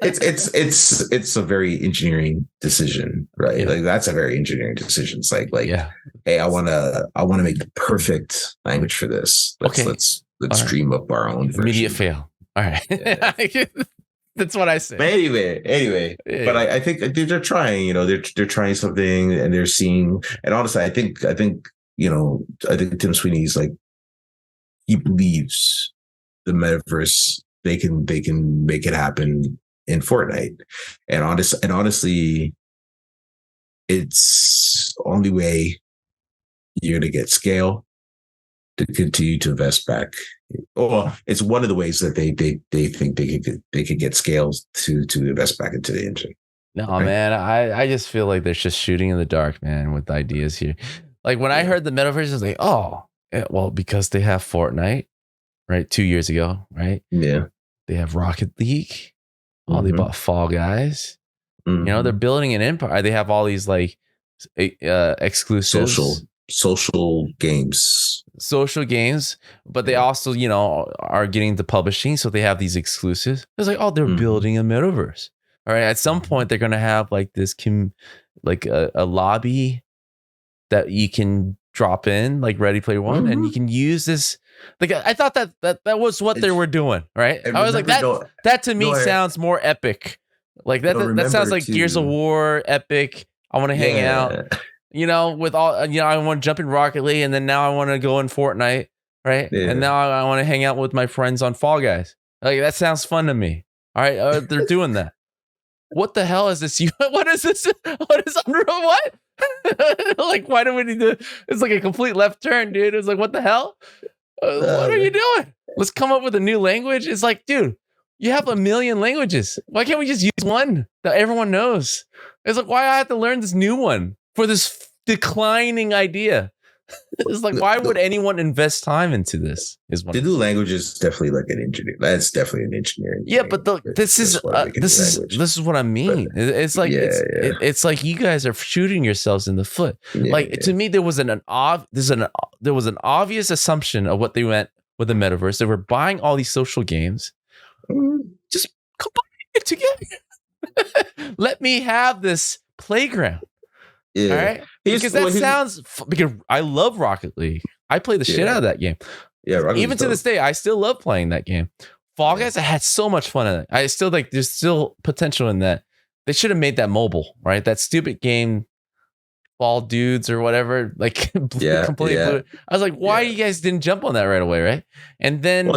it's a very engineering decision, right? Yeah. Like that's a very engineering decision. It's like hey, I want to make the perfect language for this. Let's dream up our own version. Immediate fail. All right. Yeah. That's what I say. But anyway, yeah. But I think they're trying, they're trying something, and they're seeing, and honestly, I think Tim Sweeney's like, he believes the metaverse, they can make it happen in Fortnite. And honestly, it's the only way you're going to get scale to continue to invest back. Well, it's one of the ways that they think they could get scales to invest back into the engine. No, right? Man, I just feel like they're just shooting in the dark, man, with ideas here. Like when I heard the metaverse, I was like, oh, well, because they have Fortnite, right? 2 years ago, right? Yeah. They have Rocket League. Oh, they bought Fall Guys. They're building an empire. They have all these like exclusives. Social games, but they also, are getting the publishing. So they have these exclusives. It's like, oh, they're building a metaverse. All right. At some point, they're going to have like this, a lobby that you can drop in, like Ready Player One, and you can use this. Like, I thought that was what they were doing, right? I was like, that to me sounds more epic. Like that sounds like Gears of War epic. I want to hang out. With all, I want to jump in Rocket League, and then now I want to go in Fortnite, right? Yeah. And now I want to hang out with my friends on Fall Guys. Like, that sounds fun to me. All right, they're doing that. What the hell is this? What is this? What is Unreal? What? Like, why do we need to? It's like a complete left turn, dude. It's like, what the hell? What are you doing? Let's come up with a new language. It's like, dude, you have a million languages. Why can't we just use one that everyone knows? It's like, why do I have to learn this new one for this declining idea? It's like, why would anyone invest time into this? The new language is definitely like an engineer. That's definitely an engineering. Yeah, but this is what I mean. But it's like it's like you guys are shooting yourselves in the foot. To me, there was an obvious assumption of what they meant with the metaverse. They were buying all these social games, just combine it together. Let me have this playground. Yeah. All right. Because I love Rocket League. I play the shit out of that game. Yeah. Even to this day, I still love playing that game. Fall Guys, I had so much fun in it. I still there's still potential in that. They should have made that mobile, right? That stupid game, Ball Dudes or whatever, like completely blew. I was like, why you guys didn't jump on that right away, right? And then,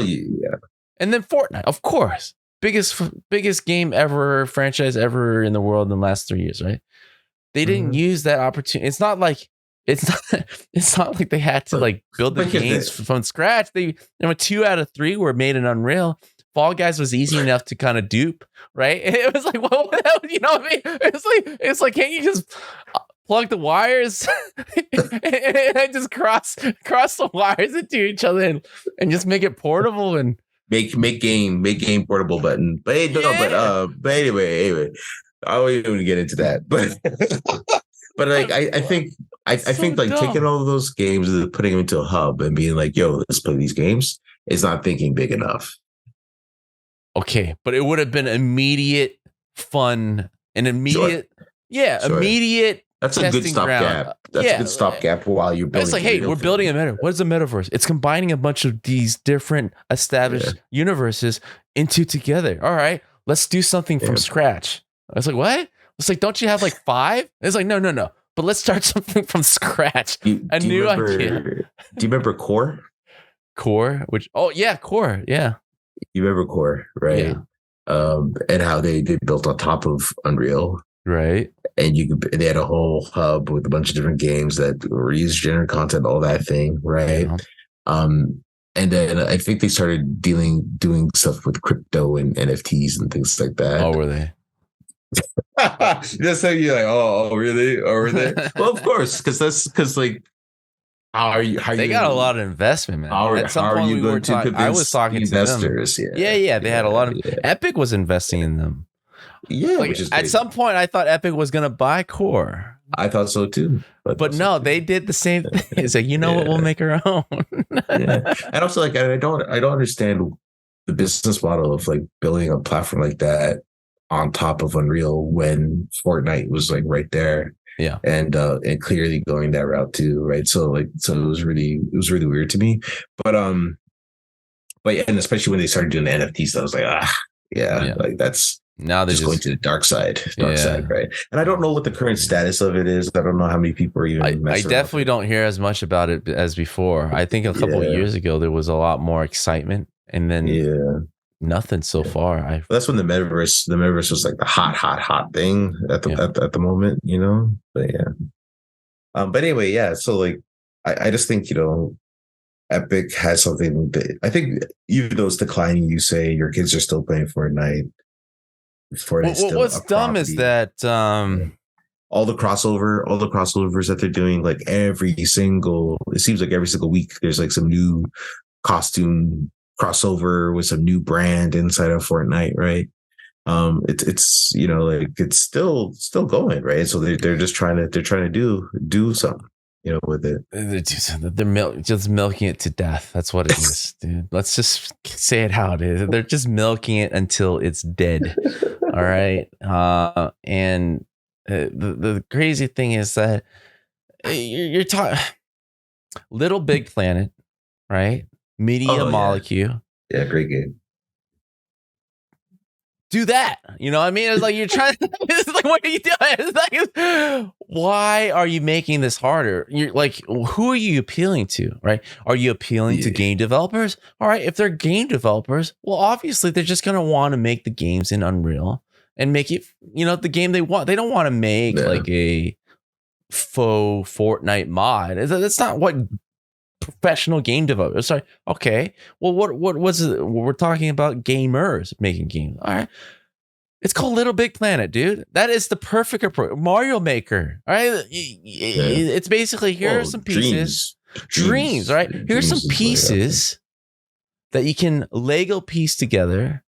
and then Fortnite, of course, biggest game ever, franchise ever in the world in the last 3 years, right? They didn't use that opportunity. It's not like they had to like build the games from scratch. They went 2 out of 3 were made in Unreal. Fall Guys was easy enough to kind of dupe, right? It was like, well, you know what I mean? It's like, can't you just plug the wires and just cross the wires into each other and just make it portable and make game portable button. But anyway. I won't even get into that, but like I think like dumb. Taking all of those games and putting them into a hub and being like, "Yo, let's play these games," is not thinking big enough. Okay, but it would have been immediate fun and immediate, immediate. That's a good stopgap. That's a good stopgap while you're building. It's like, hey, we're building a metaverse. What is a metaverse? It's combining a bunch of these different established universes into together. All right, let's do something from scratch. I was like, what? It's like, don't you have like 5? It's like, no. But let's start something from scratch. A new idea. Do you remember Core? Core? Core. Yeah. You remember Core, right? Yeah. And how they built on top of Unreal. Right. And they had a whole hub with a bunch of different games that reuse generated content, all that thing, right? Yeah. And then I think they started doing stuff with crypto and NFTs and things like that. Oh, were they? That's how you're like, oh, really? Oh, really? Well, of course, because like, they got a lot of investment, man. At some point, we were talking. I was talking investors, to them. Yeah. They had a lot of. Epic was investing in them. Yeah, like, which is at some point, I thought Epic was going to buy Core. I thought so too, but no, they did the same thing. It's like, what, we'll make our own. And also, like, I don't understand the business model of like building a platform like that on top of Unreal when Fortnite was like right there. and clearly going that route too, right? So it was really weird to me, but yeah, and especially when they started doing the NFT stuff, I was like, like that's now they're just going to the dark side, right? And I don't know what the current status of it is. I don't know how many people are even. I definitely don't hear as much about it as before. I think a couple of years ago there was a lot more excitement, and then nothing so far. That's when the metaverse was like the hot thing at the moment, you know. But but anyway, so like I just think, you know, Epic has something that I think, even though it's declining, you say your kids are still playing Fortnite. What's dumb is that all the crossovers that they're doing, like it seems like every single week there's like some new costume crossover with some new brand inside of Fortnite, right? It's you know, like it's still going, right? So they're just trying to do something, you know, with it. They're just milking it to death. That's what it is, dude. Let's just say it how it is. They're just milking it until it's dead. All right. And the crazy thing is that you're talking Little Big Planet, right? Media Molecule. Yeah, great game. Do that. You know what I mean? It's like you're trying. It's like, what are you doing? It's like, why are you making this harder? You're like, who are you appealing to, right? Are you appealing to game developers? All right, if they're game developers, well, obviously they're just going to want to make the games in Unreal and make it, you know, the game they want. They don't want to make like a faux Fortnite mod. That's not what professional game developers. Sorry. Okay. Well, what was it? We're talking about gamers making games. All right. It's called Little Big Planet, dude. That is the perfect approach. Mario Maker. All right. It's basically, here are some pieces. Dreams, right? Here's some pieces that you can Lego piece together.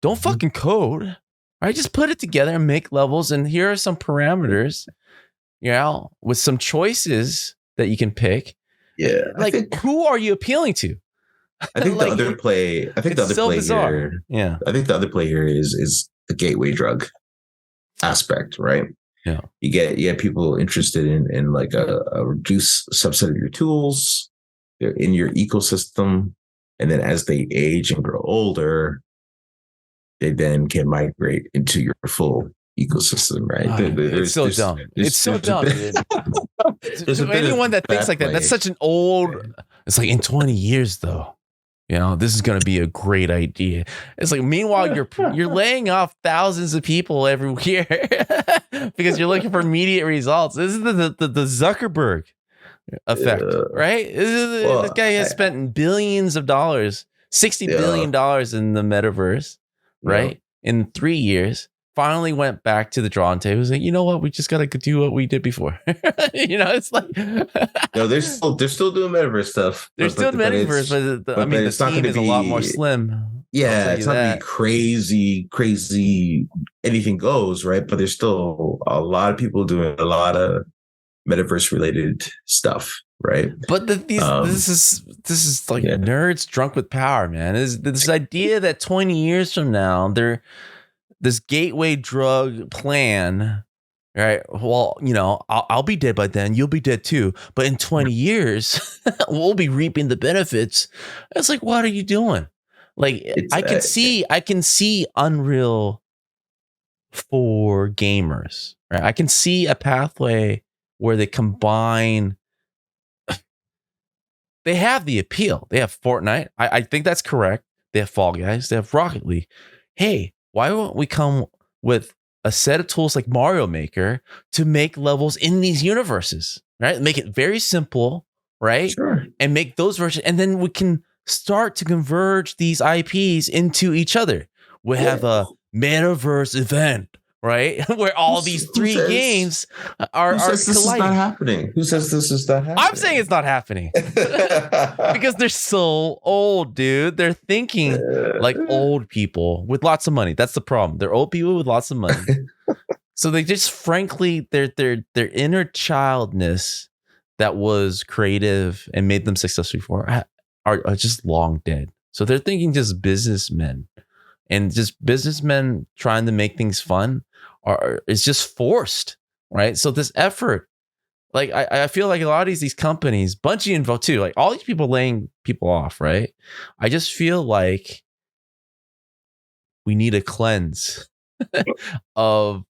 Don't fucking code. All right. Just put it together and make levels. And here are some parameters, you know, with some choices that you can pick. Yeah, like, who are you appealing to? I think like, the other play. I think the other play bizarre. here. Yeah, I think the other play here is the gateway drug aspect, right? Yeah, you get people interested in like a reduced subset of your tools. They're in your ecosystem, and then as they age and grow older, they then can migrate into your full ecosystem, right? It's so dumb. It's so dumb. To anyone that thinks like that, that's such an old. It's like, in 20 years, though, you know, this is going to be a great idea. It's like, meanwhile, you're laying off thousands of people every year because you're looking for immediate results. This is the Zuckerberg effect, right? This guy has spent billions of dollars, $60 billion in the metaverse, right? In 3 years. Finally went back to the drawing table. Was like, you know what? We just got to do what we did before. You know, it's like, no, they're still doing metaverse stuff. They're still doing metaverse, but I mean, the team is a lot more slim. Yeah, it's not gonna be crazy. Anything goes, right? But there's still a lot of people doing a lot of metaverse related stuff, right? But this is like nerds drunk with power, man. Is this idea that 20 years from now this gateway drug plan, right? Well, you know, I'll be dead by then. You'll be dead too. But in 20 years, we'll be reaping the benefits. It's like, what are you doing? Like, I can see Unreal for gamers, right? I can see a pathway where they combine. They have the appeal. They have Fortnite. I think that's correct. They have Fall Guys. They have Rocket League. Hey, why won't we come with a set of tools like Mario Maker to make levels in these universes, right? Make it very simple, right? Sure. And make those versions. And then we can start to converge these IPs into each other. We have a metaverse event, right? Where all these three games are colliding. This is not happening? Who says this is not happening? I'm saying it's not happening because they're so old, dude. They're thinking like old people with lots of money. That's the problem. They're old people with lots of money. So they just, frankly, their inner childness that was creative and made them successful before are just long dead. So they're thinking just businessmen, and just businessmen trying to make things fun is just forced. right? So this effort, like I feel like a lot of these companies, Bungie involved too, like all these people laying people off, right? I just feel like we need a cleanse of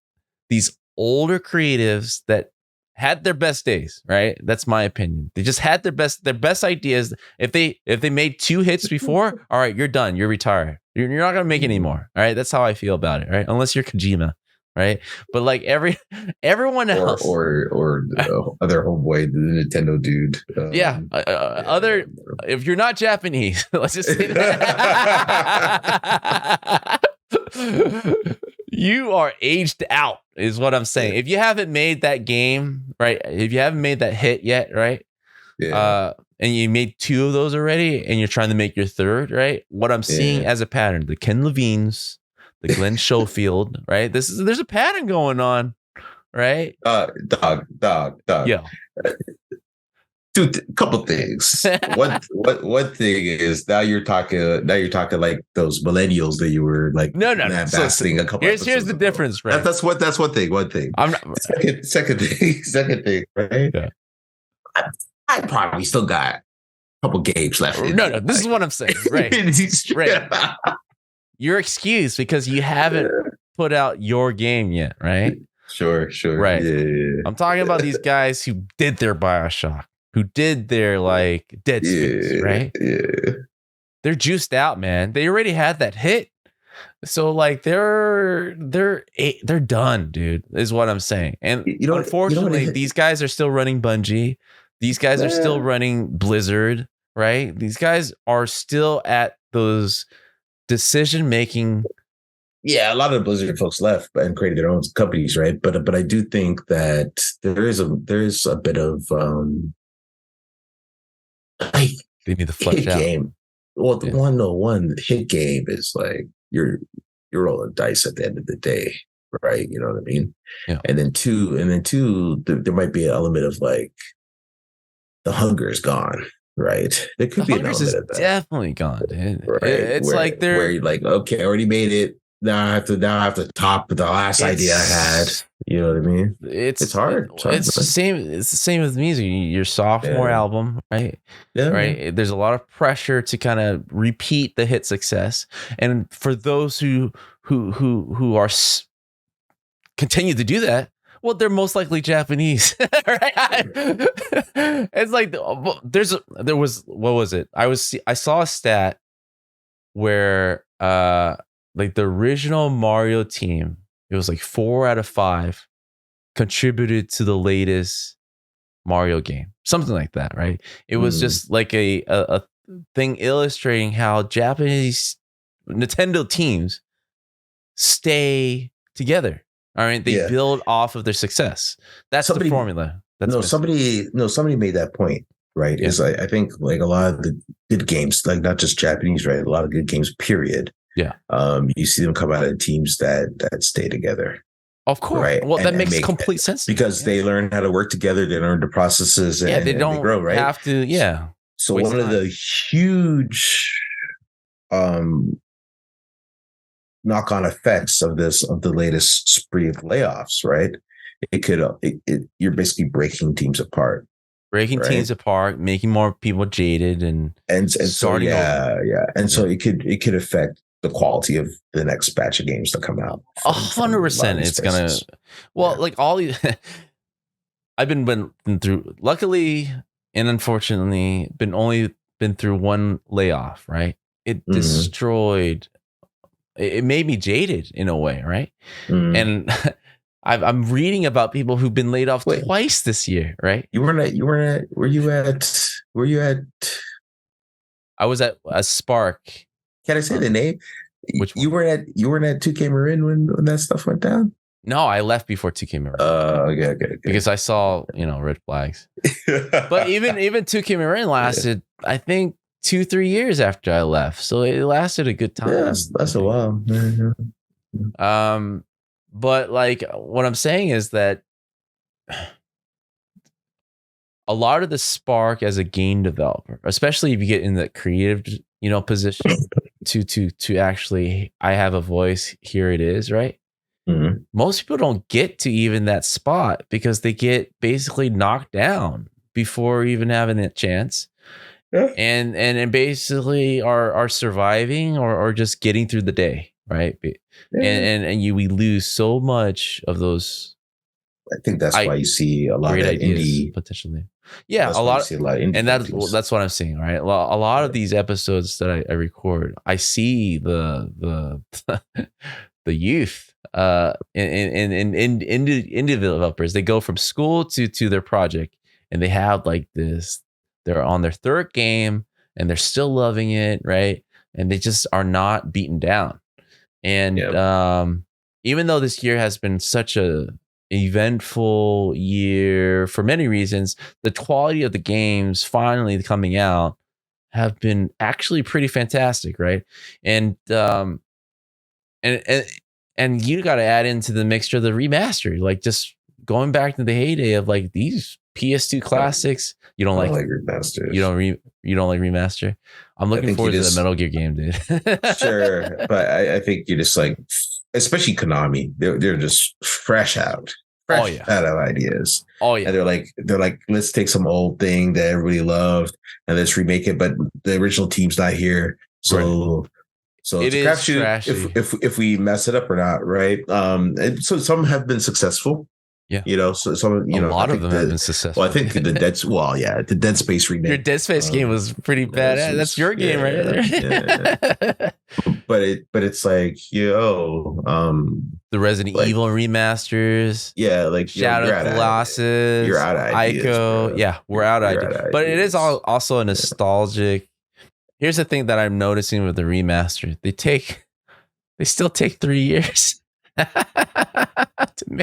these older creatives that had their best days, right? That's my opinion. They just had their best ideas. If they made 2 hits before, all right, you're done. You're retired. You're not gonna make it anymore. All right. That's how I feel about it, right? Unless you're Kojima, right? But like everyone else, or other homeboy, the Nintendo dude. Other, if you're not Japanese, let's just say that. You are aged out, is what I'm saying. If you haven't made that game, right? If you haven't made that hit yet, right? Yeah. And you made 2 of those already, and you're trying to make your 3rd, right? What I'm seeing as a pattern, the Ken Levines, the Glenn Schofield, right? There's a pattern going on, right? Dog. Yeah. Dude, couple things. One thing is now you're talking like those millennials that you were like lambasting a couple. Here's the difference, right? That's one thing. I'm not, second thing, right? Yeah. I probably still got a couple games left. No, this is what I'm saying, right? Right. You're excused because you haven't put out your game yet, right? Sure. Right. Yeah. I'm talking about these guys who did their BioShock, who did their like Dead Space, right? Yeah. They're juiced out, man. They already had that hit. So like they're done, dude, is what I'm saying. And unfortunately, these guys are still running Bungie. These guys are still running Blizzard, right? These guys are still at those decision-making. Yeah, a lot of the Blizzard folks left and created their own companies, right? But I do think that there is a bit of they need to flesh out. Game. Well, the 101 hit game is like you're rolling dice at the end of the day, right? You know what I mean? Yeah. And then two, there might be an element of like the hunger is gone, right? There could be an element of that. Definitely gone, dude. Right? It's like where you're like, okay, I already made it. Now I have to top the last idea I had. You know what I mean? It's hard. It's the same. It's the same with music. Your sophomore album, right? Yeah. Right. There's a lot of pressure to kind of repeat the hit success, and for those who are continue to do that, well, they're most likely Japanese, right? It's like there was what was it? I saw a stat where like the original Mario team, it was like 4 out of 5 contributed to the latest Mario game, something like that, right? It was just like a thing illustrating how Japanese Nintendo teams stay together. All right, they build off of their success. That's the formula. Somebody made that point, right? Is I think like a lot of the good games, like not just Japanese, right? A lot of good games, period. Yeah. You see them come out of teams that stay together. Of course. Right? Well, that makes complete sense. Because they learn how to work together, they learn the processes, and they don't grow, right? Have to, So one of the huge knock-on effects of the latest spree of layoffs, right? You're basically breaking teams apart. Teams apart, making more people jaded and starting over. And so it could affect the quality of the next batch of games that come out. 100%. It's gonna like all these I've been through, luckily and unfortunately, been through one layoff, right? It destroyed, it made me jaded in a way, right? And I'm reading about people who've been laid off twice this year, right? Were you at? I was at a Spark. Can I say the name? Which one? You weren't at 2K Marin when that stuff went down? No, I left before 2K Marin. Okay. Because I saw, red flags. But even 2K Marin lasted, I think, 2-3 years after I left. So it lasted a good time. Yeah, that's a while. But like what I'm saying is that a lot of the spark as a game developer, especially if you get in the creative, position to actually, I have a voice, here it is, right? Most people don't get to even that spot because they get basically knocked down before even having that chance. Yeah. And basically are surviving or just getting through the day, right? Yeah. And we lose so much of those. I think that's why you see a lot of ideas indie potentially. Yeah, that's why you see a lot of indie, and that's what I'm seeing, right? A lot of these episodes that I record, I see the the youth in indie developers. They go from school to their project, and they have like this. They're on their third game, and they're still loving it, right? And they just are not beaten down. And even though this year has been such a eventful year for many reasons, the quality of the games finally coming out have been actually pretty fantastic, right? And and and you got to add into the mixture the remaster, like just going back to the heyday of like these PS2 classics. You don't like remasters. You don't like remaster. I'm looking forward to the Metal Gear game, dude. Sure, but I think you're just like, especially Konami, they're just fresh out of ideas. Oh yeah, and they're like, let's take some old thing that everybody loved and let's remake it, but the original team's not here, so. Right. So it's a crapshoot if we mess it up or not, right? And so some have been successful. Yeah, so some, a lot of them have been successful. Well, I think the Dead Space remake. Your Dead Space game was pretty bad. That's your game right there. Yeah. but it's like, the Resident Evil remasters. Yeah, like Shadow of the Colossus. You're out of ideas. Ico. Yeah, we're out of ideas. But it is also a nostalgic. Here's the thing that I'm noticing with the remaster. They still take 3 years.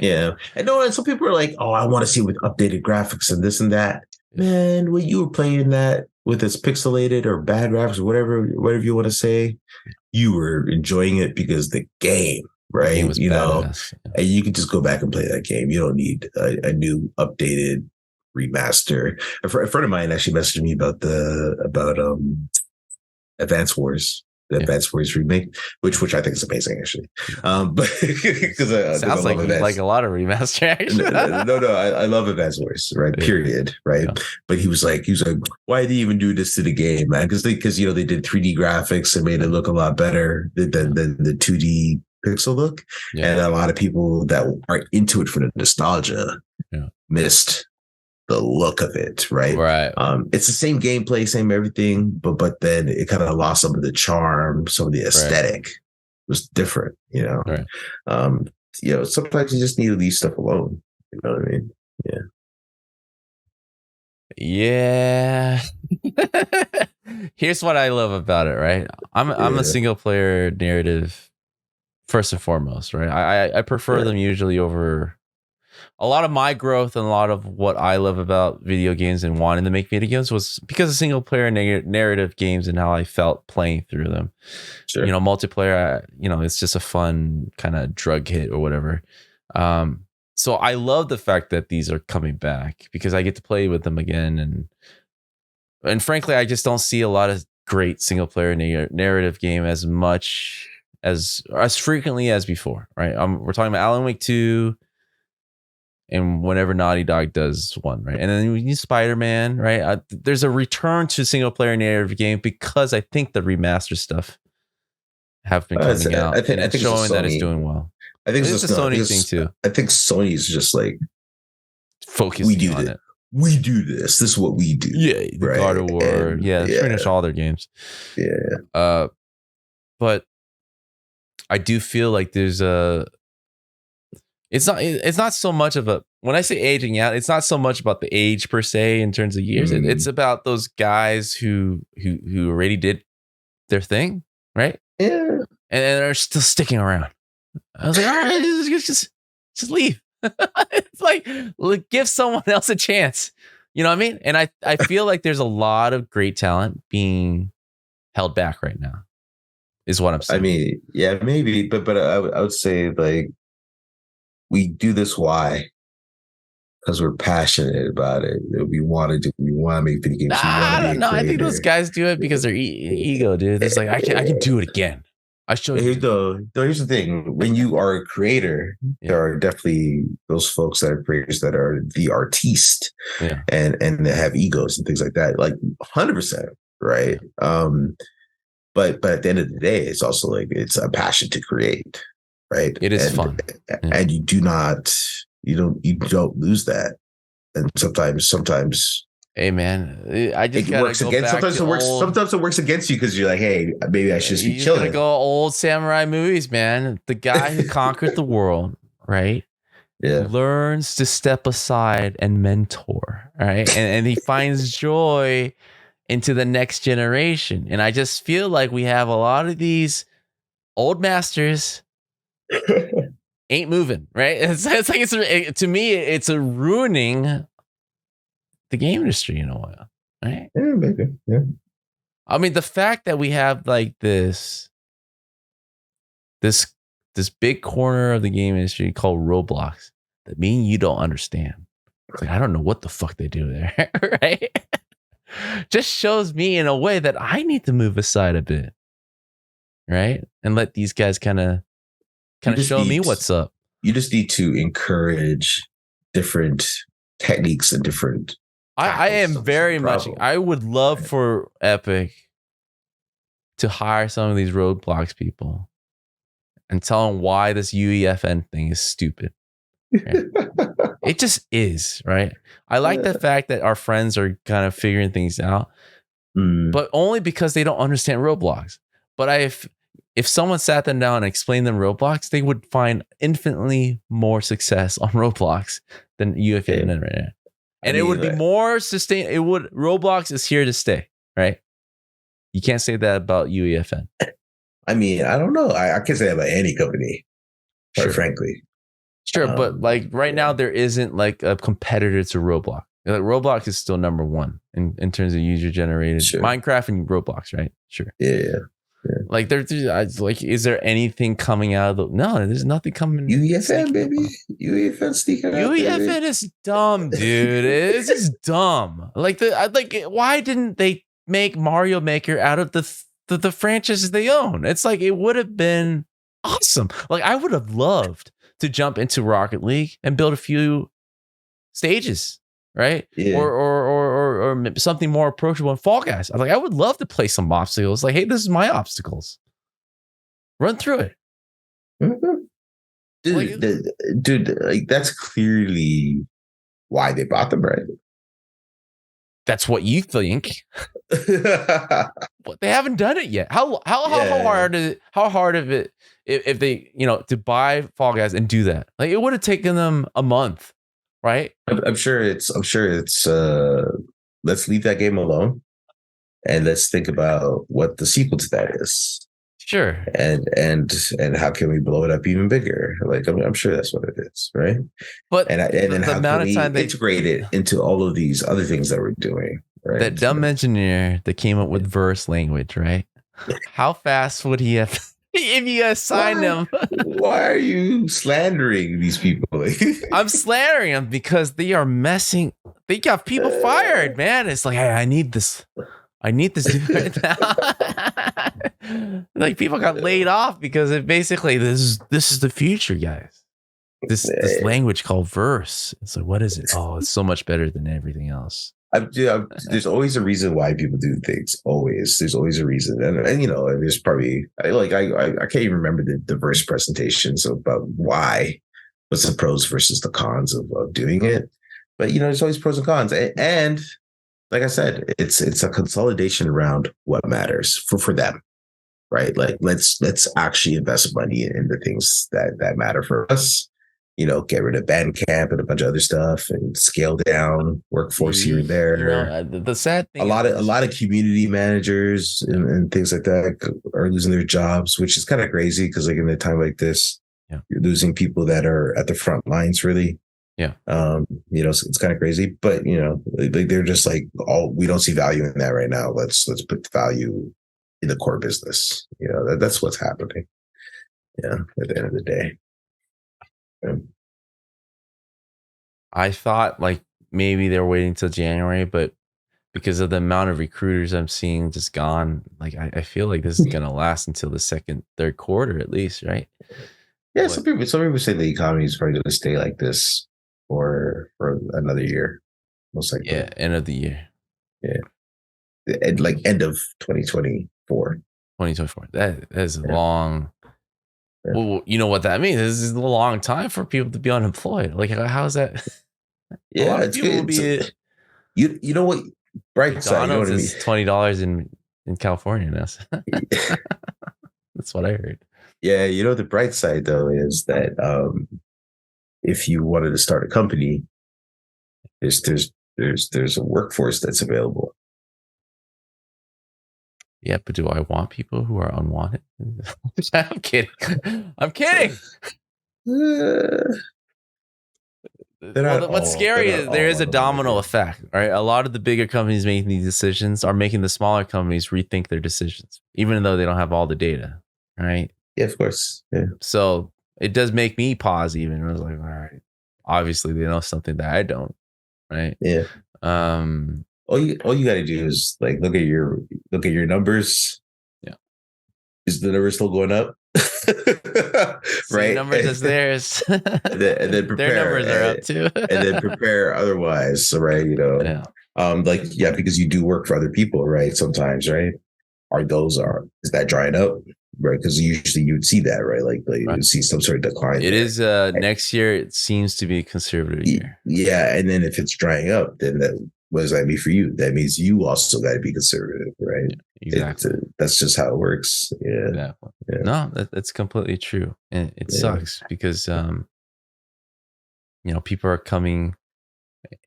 Yeah. And some people are like, oh, I want to see with updated graphics and this and that. Man, when you were playing that with its pixelated or bad graphics or whatever you want to say, you were enjoying it because the game, right? The game was badass. And you can just go back and play that game. You don't need a new updated remaster. A friend of mine actually messaged me about Advance Wars, the Advance Wars remake, which I think is amazing, actually. But because sounds like a lot of remaster, actually. No, I love Advance Wars, right? Yeah. Period, right? Yeah. But he was like, why did he even do this to the game, man? Because they did 3D graphics and made it look a lot better than the 2D pixel look, and a lot of people that are into it for the nostalgia missed the look of it, right? Right. It's the same gameplay, same everything, but then it kind of lost some of the charm, some of the aesthetic. It was different, Right. Sometimes you just need to leave stuff alone. You know what I mean? Yeah. Here's what I love about it, right? I'm a single player narrative first and foremost, right? I prefer them usually over. A lot of my growth and a lot of what I love about video games and wanting to make video games was because of single player narrative games and how I felt playing through them. Sure. Multiplayer, it's just a fun kind of drug hit or whatever. So I love the fact that these are coming back because I get to play with them again. And frankly, I just don't see a lot of great single player narrative game as much as frequently as before, right? We're talking about Alan Wake 2, and whenever Naughty Dog does one, right? And then we need Spider-Man, right? There's a return to single player narrative game because I think the remaster stuff have been coming out. I think it's showing that it's doing well. I think it's a Sony thing too. I think Sony's just like focusing on it. We do this. This is what we do. Yeah, right? God of War. Pretty much all their games. Yeah. But I do feel like there's a. It's not so much of a, when I say aging out, it's not so much about the age per se in terms of years. It's about those guys who already did their thing, right? Yeah. And are still sticking around. I was like, all right, just leave. It's like, give someone else a chance. You know what I mean? And I feel like there's a lot of great talent being held back right now, is what I'm saying. I mean, yeah, maybe, but I would say like, we do this why? Because we're passionate about it. We want to make video games. I think those guys do it because they're ego, dude. It's like I can do it again. I showed you. Here's the thing. When you are a creator, there are definitely those folks that are creators that are the artiste, and they have egos and things like that. Like 100%, right? But at the end of the day, it's also like it's a passion to create, right? It is fun, and you don't lose that. And sometimes. Hey man, I just it works against. Sometimes it works against you because you're like, hey, maybe I should just be chilling. Gotta go old samurai movies, man. The guy who conquered the world, right? Yeah, learns to step aside and mentor, right? And he finds joy into the next generation. And I just feel like we have a lot of these old masters ain't moving, right? It's like to me, it's a ruining the game industry in a while, right? Yeah, maybe. Yeah. I mean, the fact that we have like this big corner of the game industry called Roblox that me and you don't understand. It's like, I don't know what the fuck they do there, right? Just shows me in a way that I need to move aside a bit, right? And let these guys kind of show me what's up. You just need to encourage different techniques and different. I am very much. I would love for Epic to hire some of these Roblox people and tell them why this UEFN thing is stupid. Right? It just is, right? I like the fact that our friends are kind of figuring things out, but only because they don't understand Roblox. But if someone sat them down and explained them Roblox, they would find infinitely more success on Roblox than UEFN right now. And it would be more sustainable. Roblox is here to stay, right? You can't say that about UEFN. I mean, I don't know. I can't say that about any company, quite frankly. Sure, but like right now, there isn't like a competitor to Roblox. Like Roblox is still number one in terms of user generated. Minecraft and Roblox, right? Sure. Yeah. Like like, is there anything coming out of no? There's nothing coming. UEFN, baby. UEFN sneaking out. UEFN is dumb, dude. It's just dumb. Like why didn't they make Mario Maker out of the franchises they own? It's like it would have been awesome. Like I would have loved to jump into Rocket League and build a few stages, right? Yeah. Or something more approachable in Fall Guys. I'm like, I would love to play some obstacles. Like, hey, this is my obstacles. Run through it. Mm-hmm. Dude, like that's clearly why they bought them, right? That's what you think. But they haven't done it yet. How hard is it? How hard of it if they, to buy Fall Guys and do that? Like it would have taken them a month, right? I'm sure it's let's leave that game alone and let's think about what the sequel to that is. Sure. And how can we blow it up even bigger? Like I'm sure that's what it is, right? But and then how can we integrate it into all of these other things that we're doing? Right? That dumb engineer that came up with verse language, right? How fast would he have if you guys signed him? Why are you slandering these people? I'm slandering them because they are messing. They got people fired, man. It's like, hey, I need this dude right now. Like people got laid off because it basically this is the future, guys. This language called verse. It's like, what is it? Oh, it's so much better than everything else. There's always a reason why people do things. Always, there's always a reason, and there's probably I can't even remember the verse presentations about why, what's the pros versus the cons of doing it. But there's always pros and cons, and like I said, it's a consolidation around what matters for them, right? Like let's actually invest money in the things that matter for us. Get rid of Bandcamp and a bunch of other stuff and scale down workforce here and there. The sad thing, a lot of community managers and things like that are losing their jobs, which is kind of crazy because like in a time like this, you're losing people that are at the front lines, really. Yeah. It's kind of crazy, but they're just like, we don't see value in that right now. Let's put value in the core business. That's what's happening. Yeah. At the end of the day. I thought like maybe they're waiting till January, but because of the amount of recruiters I'm seeing just gone. Like I feel like this is gonna last until the third quarter at least, right? Yeah, some people say the economy is probably going to stay like this for another year, most likely. Yeah, end of the year. Yeah, and like end of 2024. 2024. That is long. Yeah. Well, you know what that means? This is a long time for people to be unemployed. Like, how is that? Yeah, a lot of it's people good. will be. You know what? Bright side, you know what I mean? Is $20 in California now. That's what I heard. Yeah, you know the bright side though is that if you wanted to start a company, there's a workforce that's available. Yeah, but do I want people who are unwanted? I'm kidding. I'm kidding. What's scary is there is a domino effect, right? A lot of the bigger companies making these decisions are making the smaller companies rethink their decisions, even though they don't have all the data, right? Yeah, of course. Yeah. So it does make me pause even. I was like, all right, obviously they know something that I don't, right? Yeah. All you got to do is like look at your numbers. Yeah. Is the number still going up? Right. Numbers as theirs. and then prepare. Their numbers are up too. And then prepare otherwise. So, right. You know, because you do work for other people, right? Sometimes, right? Is that drying up? Right. Because usually you would see that, right? Like you would see some sort of decline. It is next year. It seems to be a conservative year. Yeah. And then if it's drying up, then what does that mean for you? That means you also got to be conservative, right? Yeah, exactly. That's just how it works. Yeah. Exactly. Yeah. No, that's completely true. And it sucks because, people are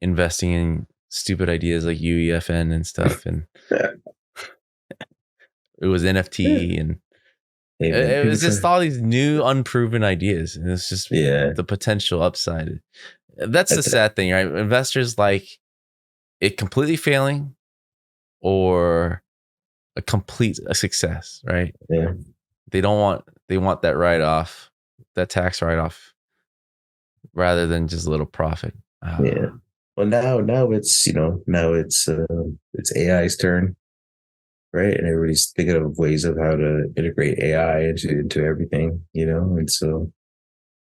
investing in stupid ideas like UEFN and stuff. And it was NFT and it was just all these new unproven ideas. And it's just the potential upside. That's the sad thing, right? Investors like it completely failing or a complete success, right? Yeah. They want that write-off, that tax write-off rather than just a little profit. Yeah. Well, now it's it's AI's turn, right? And everybody's thinking of ways of how to integrate AI into everything, and so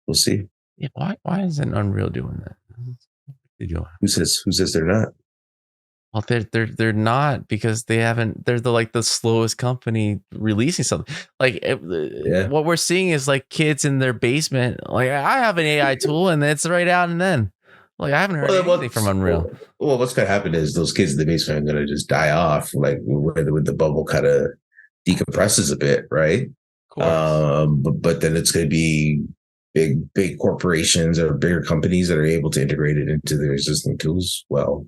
we'll see. Yeah, why isn't Unreal doing that? Who says they're not? Well, they're not because they haven't. They're the slowest company releasing something. Like what we're seeing is like kids in their basement. Like I have an AI tool and it's right out and then. Like I haven't heard anything from Unreal. Well, what's gonna happen is those kids in the basement are gonna just die off, like when the bubble kind of decompresses a bit, right? But then it's gonna be big corporations or bigger companies that are able to integrate it into their existing tools. Well,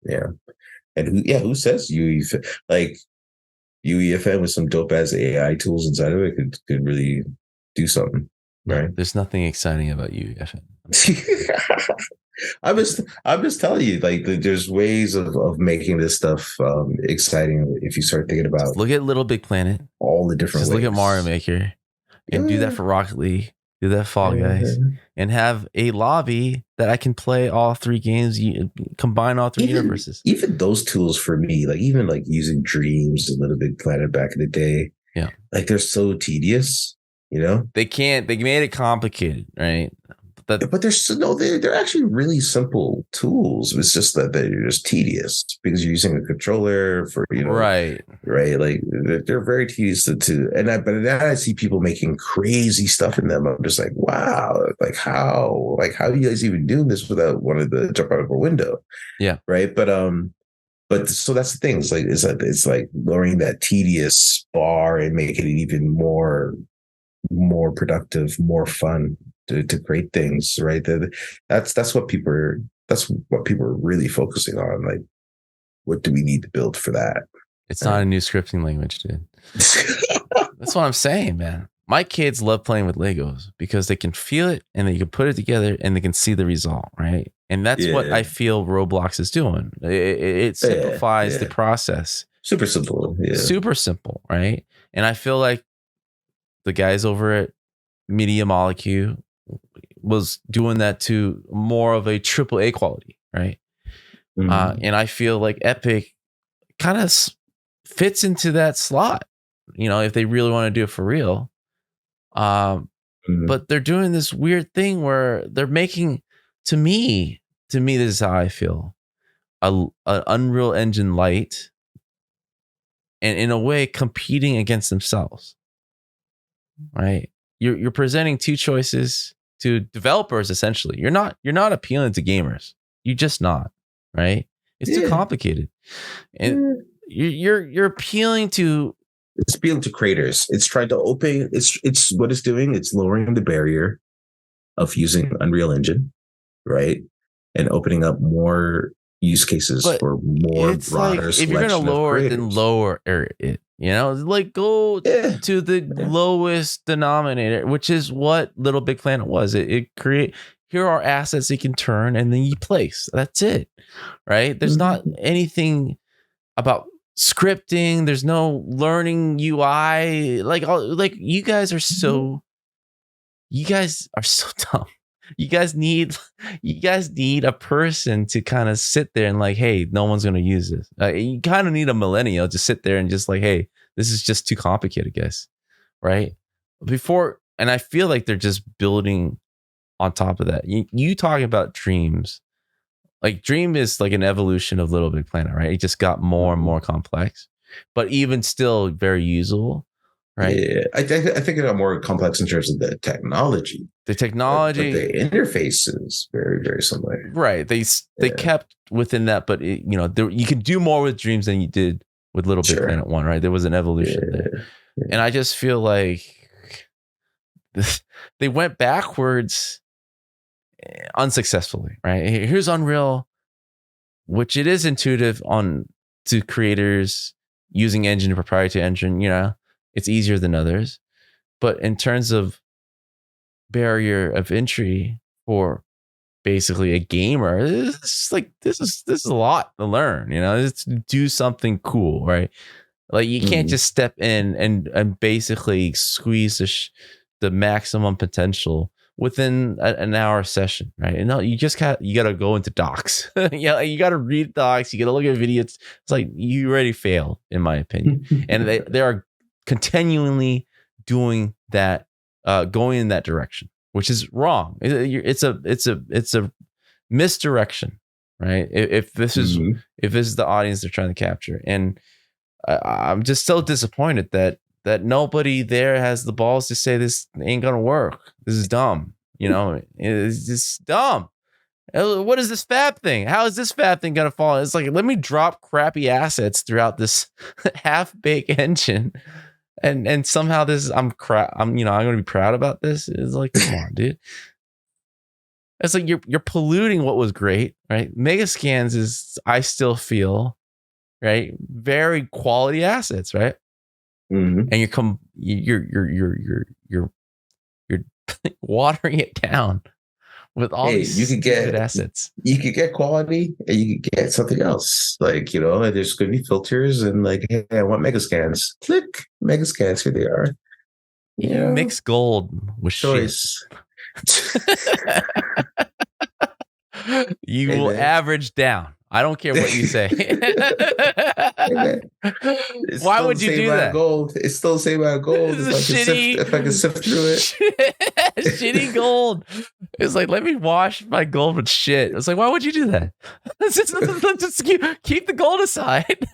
yeah. And who says UEFN? Like UEFN with some dope ass AI tools inside of it could really do something, right? There's nothing exciting about UEFN. I'm just telling you, like there's ways of making this stuff exciting if you start thinking about. Just look at Little Big Planet. All the different ways. Look at Mario Maker, and do that for Rocket League. Do that Fall Guys, and have a lobby that I can play all three games, combine all three universes. Even those tools for me, like even like using Dreams and Little Big Planet back in the day, like they're so tedious, They made it complicated, right? But they're actually really simple tools. It's just that they're just tedious because you're using a controller for right. Like they're very tedious but then I see people making crazy stuff in them. I'm just like, wow, like how are you guys even doing this without wanting to jump out of a window? Yeah, right. But so that's the thing. It's like lowering that tedious bar and making it even more productive, more fun. To create things, right? That's what people are really focusing on. Like, what do we need to build for that? It's not a new scripting language, dude. That's what I'm saying, man. My kids love playing with Legos because they can feel it and they can put it together and they can see the result, right? And that's what I feel Roblox is doing. It simplifies the process. Super simple. Yeah. Super simple, right? And I feel like the guys over at Media Molecule was doing that to more of a AAA quality, right? And I feel like Epic kind of fits into that slot, if they really want to do it for real. But they're doing this weird thing where they're making, to me, this is how I feel, an Unreal Engine Lite, and in a way competing against themselves, right? You're presenting two choices to developers. Essentially, you're not appealing to gamers. You're just not, right? It's too complicated, and you're appealing to. It's appealing to creators. It's trying to open. It's what it's doing. It's lowering the barrier of using Unreal Engine, right, and opening up more use cases for more broader. Like, if you're gonna lower it, then lower it. Like go to the lowest denominator, which is what Little Big Planet was. It create. Here are assets you can turn, and then you place. That's it, right? There's not anything about scripting. There's no learning UI. Like you guys are so dumb. You guys need a person to kind of sit there and like, hey, no one's going to use this. You kind of need a millennial to sit there and just like, hey, this is just too complicated, guys. Right? And I feel like they're just building on top of that. You talking about Dreams. Like Dream is like an evolution of Little Big Planet, right? It just got more and more complex, but even still very usable. Right. Yeah, I think it got more complex in terms of the technology. The technology, but the interface is very, very similar. Right. They kept within that, but you can do more with Dreams than you did with Little Big Planet 1. Right. There was an evolution there, and I just feel like they went backwards unsuccessfully. Right. Here's Unreal, which it is intuitive to creators using engine, proprietary engine. It's easier than others, but in terms of barrier of entry for basically a gamer, this is a lot to learn. It's do something cool, right? Like you can't just step in and basically squeeze the maximum potential within an hour session, right? And no, you got to go into docs. You got to read docs. You got to look at videos. It's like you already failed, in my opinion, and they are continually doing that, going in that direction, which is wrong. It's a misdirection, right? If this is the audience they're trying to capture, and I'm just so disappointed that nobody there has the balls to say this ain't gonna work. This is dumb. It's just dumb. What is this fab thing? How is this fab thing gonna fall? It's like, let me drop crappy assets throughout this half-baked engine. And somehow I'm gonna be proud about this. It's like, come on, dude. It's like you're polluting what was great, right? Megascans is, I still feel, right, very quality assets, right? And you're watering it down with all these good assets. You could get quality, and you could get something else. Like, there's going to be filters, and like, hey, I want Megascans. Click Megascans. Here they are. You mix gold with choice. You will average down. I don't care what you say. Why would you do that? Gold. It's still the same amount of gold. If I can sift through it. Shitty gold. It's like, let me wash my gold with shit. It's like, why would you do that? Just keep the gold aside.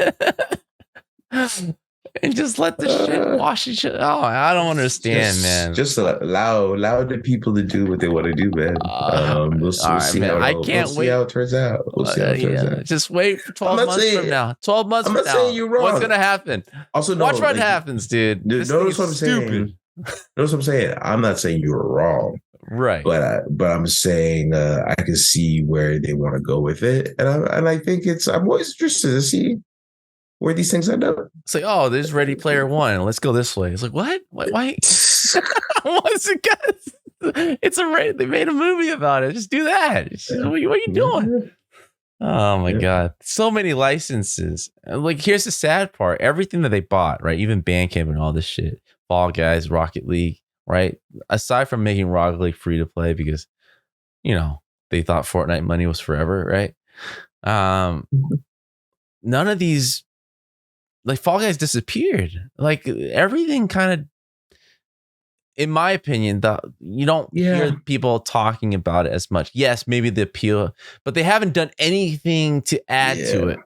And just let the shit wash each other. Oh, I don't understand, man. Just allow the people to do what they want to do, man. We'll see how it turns out. We'll see how it turns out. Just wait for 12 months from now. 12 months from now. I'm not saying you're wrong. What's gonna happen? Also, watch what happens, dude. Notice what I'm saying. Notice what I'm saying. I'm not saying you're wrong, right? But I'm saying I can see where they want to go with it, and I think I'm always interested to see where these things end up. It's like, oh, there's Ready Player One. Let's go this way. It's like, what? Why? What's it got? They made a movie about it. Just do that. What are you doing? Oh my God. So many licenses. Like, here's the sad part. Everything that they bought, right? Even Bandcamp and all this shit. Fall Guys, Rocket League, right? Aside from making Rocket League free to play because, they thought Fortnite money was forever, right? None of these, like, Fall Guys disappeared. Like, everything kind of, in my opinion, you don't hear people talking about it as much. Yes, maybe the appeal, but they haven't done anything to add to it.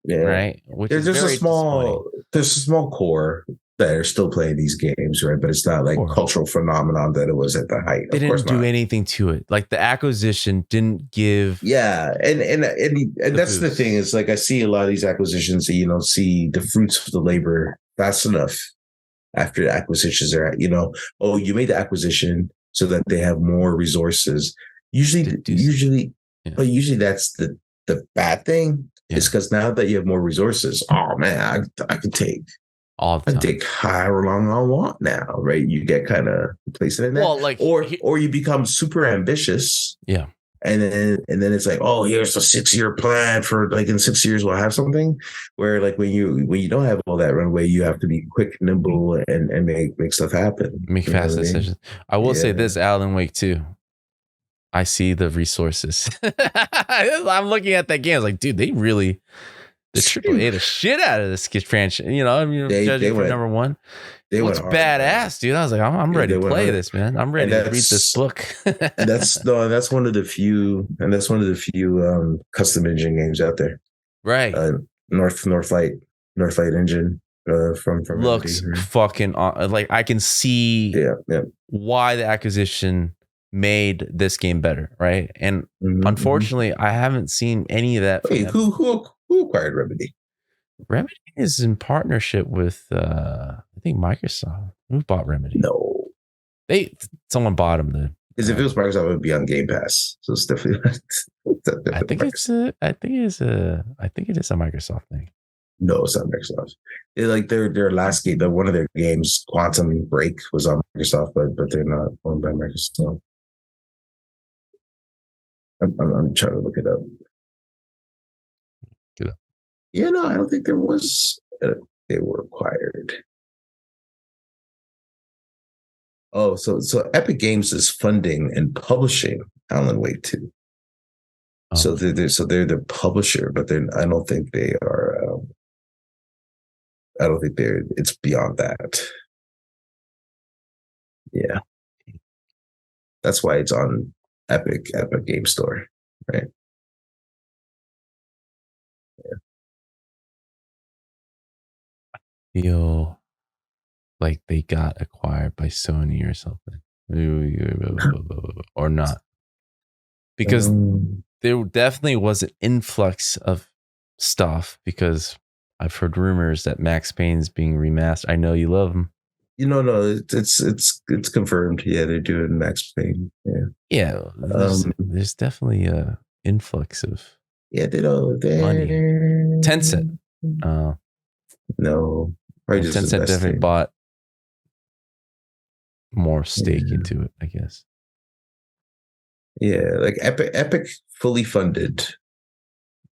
Yeah. Right. Which there's a small core that are still playing these games, right? But it's not like cultural phenomenon that it was at the height. They didn't do anything to it. Like, the acquisition didn't give. Yeah, and that's the thing is, like, I see a lot of these acquisitions that you don't see the fruits of the labor fast enough after the acquisitions are, you made the acquisition so that they have more resources. Usually that's the bad thing. Is because now that you have more resources, oh man, I can take however long I want now, right? You get kind of complacent in that. Well, like, or you become super ambitious. Yeah. And then it's like, oh, here's a 6-year plan for, like, in 6 years we'll have something. Where, like, when you don't have all that runway, you have to be quick, nimble, and make stuff happen. Make fast decisions. I will say this, Alan Wake 2. I see the resources. I'm looking at that game. I was like, dude, they really AAA the shit out of this franchise. Judging for number one. It looks badass, dude. I was like, I'm ready to play this, man. I'm ready to read this book. and that's one of the few custom engine games out there. Right. Northlight engine from looks Remedy, right? Fucking like, I can see why the acquisition made this game better, right? And unfortunately, I haven't seen any of that. Wait, who acquired Remedy? Remedy is in partnership with I think Microsoft. Who bought Remedy? No, someone bought them. Then, because if it was Microsoft, it would be on Game Pass. So it's definitely. I think it is a Microsoft thing. No, it's not Microsoft. Like their last game, one of their games, Quantum Break, was on Microsoft, but they're not owned by Microsoft. I'm trying to look it up. Yeah, no, I don't think there was. They were acquired. Oh, so Epic Games is funding and publishing Alan Wake 2. Oh. So they're the publisher, but I don't think they are. I don't think they're. It's beyond that. Yeah, that's why it's on Epic Game Store, right? Feel like they got acquired by Sony or something, or not, because there definitely was an influx of stuff. Because I've heard rumors that Max Payne's being remastered. I know you love him. No, it's confirmed. Yeah, they're doing Max Payne. Yeah. There's definitely a influx of money. Tencent. No, Tencent definitely bought more stake into it, I guess. Yeah, like Epic fully funded.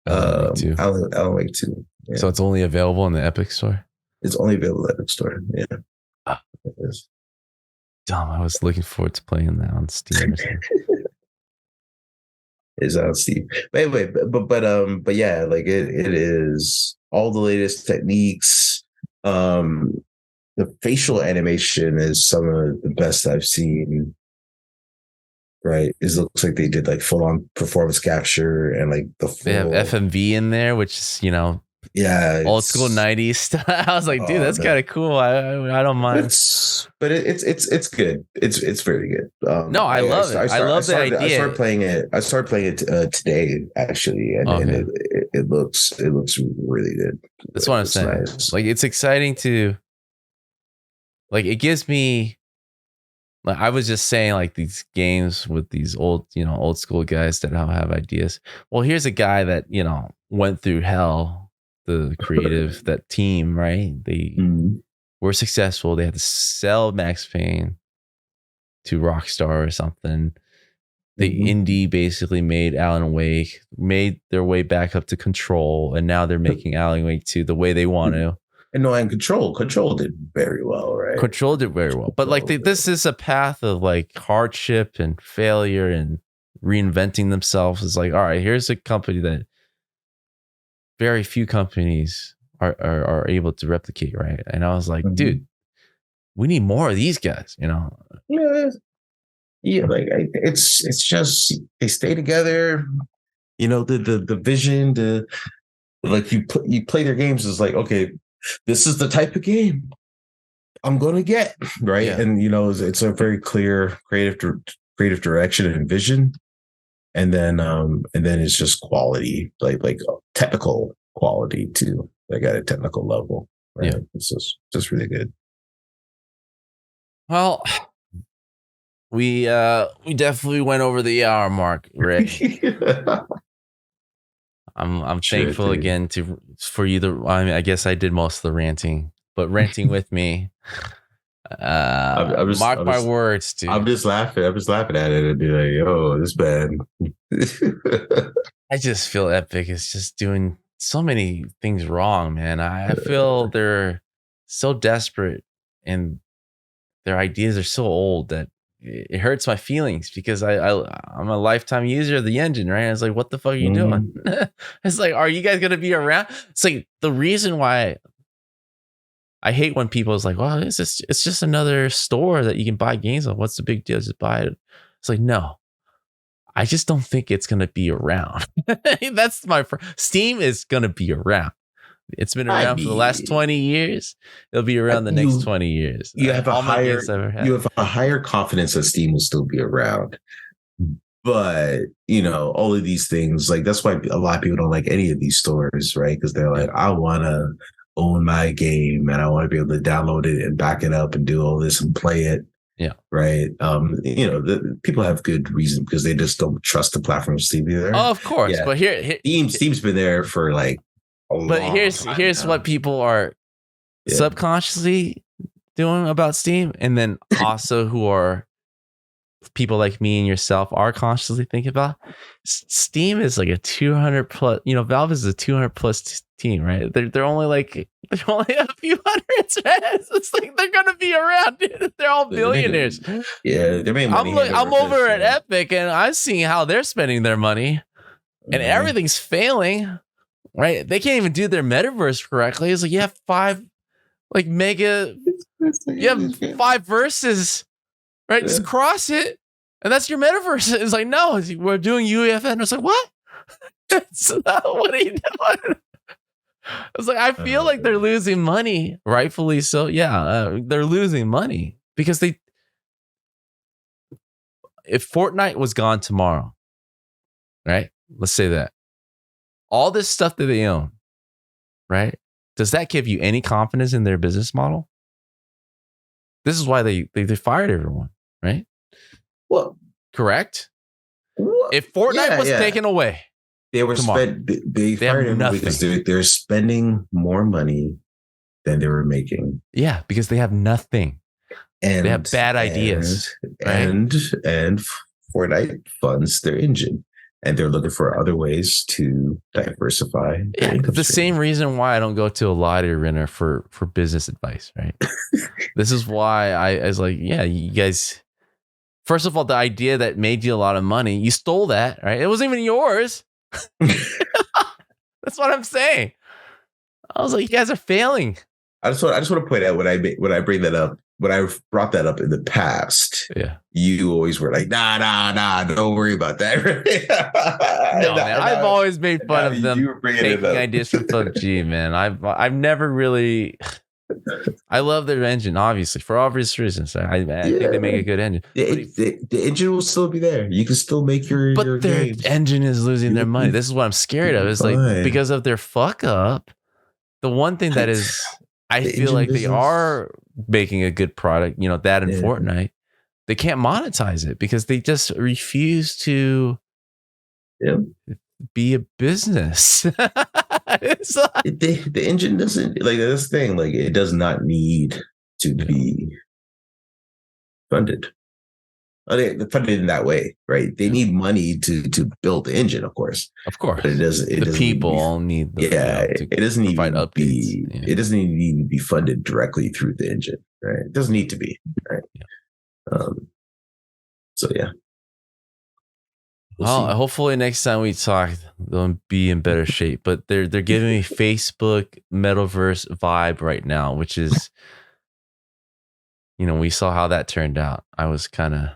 Alan Wake 2. Yeah. So it's only available in the Epic Store? It's only available in the Epic Store. Yeah. It is. Dumb. I was looking forward to playing that on Steam or something. Is on Steam. But anyway, but yeah, like it is all the latest techniques. The facial animation is some of the best I've seen. Right, it looks like they did like full on performance capture and like they have FMV in there, which is old school 90s stuff. I was like, dude, that's kind of cool. I don't mind. But it's good. It's very good. No, I love it. I love the idea. I started playing it today actually, and it looks really good. That's what I'm saying. Nice. Like, it's exciting to, like, it gives me. Like, I was just saying, like, these games with these old school guys that don't have ideas. Well, here's a guy that went through hell. The creative, that team, right? They were successful. They had to sell Max Payne to Rockstar or something. The indie basically made Alan Wake, made their way back up to Control, and now they're making Alan Wake 2 the way they want to. And Control did very well, right? Control did very well. But like this is a path of like hardship and failure and reinventing themselves. It's like, all right, here's a company that very few companies are able to replicate, right? And I was like, dude, we need more of these guys, you know? Yeah, like it's just they stay together. You know, the vision, like you play their games is like, okay, this is the type of game I'm going to get, right? Yeah. And you know, it's a very clear creative direction and vision, and then it's just quality, like technical quality too. Like at a technical level, right? Yeah. It's just really good. Well, we definitely went over the hour mark, Rick. I'm thankful again for you to. I mean, I guess I did most of the ranting, but ranting with me. Mark my words, dude. I'm just laughing at it and be like, "Oh, this bad." I just feel Epic is just doing so many things wrong, man. I feel they're so desperate and their ideas are so old that it hurts my feelings because I'm a lifetime user of the engine, right? I was like, what the fuck are you doing? It's like, are you guys gonna be around? It's like the reason why I hate when people is like, well, it's just another store that you can buy games on. What's the big deal? Just buy it. It's like, no, I just don't think it's gonna be around. That's Steam is gonna be around. It's been around for the last 20 years. It'll be around the next 20 years. You have a higher confidence that Steam will still be around. But, you know, all of these things, like that's why a lot of people don't like any of these stores, right? Because they're like, I want to own my game and I want to be able to download it and back it up and do all this and play it. Yeah. Right. You know, people have good reason because they just don't trust the platform Steam either. Oh, of course. Yeah. But here Steam's been there for like but here's what people are subconsciously doing about Steam, and then also who are people like me and yourself are consciously thinking about. Steam is like a 200 plus. You know, Valve is a 200 plus team, right? They're only a few hundreds. Right? It's like they're gonna be around, dude. They're all billionaires. Yeah, they're making money. I'm over at Epic, and I'm seeing how they're spending their money, and everything's failing. Right, they can't even do their metaverse correctly. It's like you have 5 verses, right? Yeah. Just cross it, and that's your metaverse. It's like, no, we're doing UEFN. It's like, what? What are you doing? It's like, I feel like they're losing money, rightfully so. Yeah, they're losing money because if Fortnite was gone tomorrow, right? Let's say that. All this stuff that they own, right? Does that give you any confidence in their business model? This is why they fired everyone, right? Well, correct. If Fortnite was taken away, they fired everyone because they're spending more money than they were making. Yeah, because they have nothing. And they have bad ideas. And Fortnite funds their engine. And they're looking for other ways to diversify. The same reason why I don't go to a lottery arena for business advice, right? This is why I was like, yeah, you guys. First of all, the idea that made you a lot of money, you stole that, right? It wasn't even yours. That's what I'm saying. I was like, you guys are failing. I just want to point out when I bring that up. When I brought that up in the past, you always were like, nah, don't worry about that. No, man, I've always made fun of them taking ideas from PUBG, man. I've never really. I love their engine, obviously, for obvious reasons. I think they make a good engine. The engine will still be there. You can still make your their games. Engine is losing their money. This is what I'm scared of. It's like because of their fuck up. The one thing that is, I feel like they are making a good product, you know, that in Fortnite, they can't monetize it because they just refuse to be a business. The engine doesn't, like, this thing, like, it does not need to be funded. Funded in that way, right? They need money to build the engine, of course. But it doesn't. The people need. It doesn't need to be. It doesn't need to be funded directly through the engine, right? It doesn't need to be, right? So yeah. we'll see. Hopefully next time we talk, they'll be in better shape. But they're giving me Facebook metaverse vibe right now, which is, we saw how that turned out. I was kind of.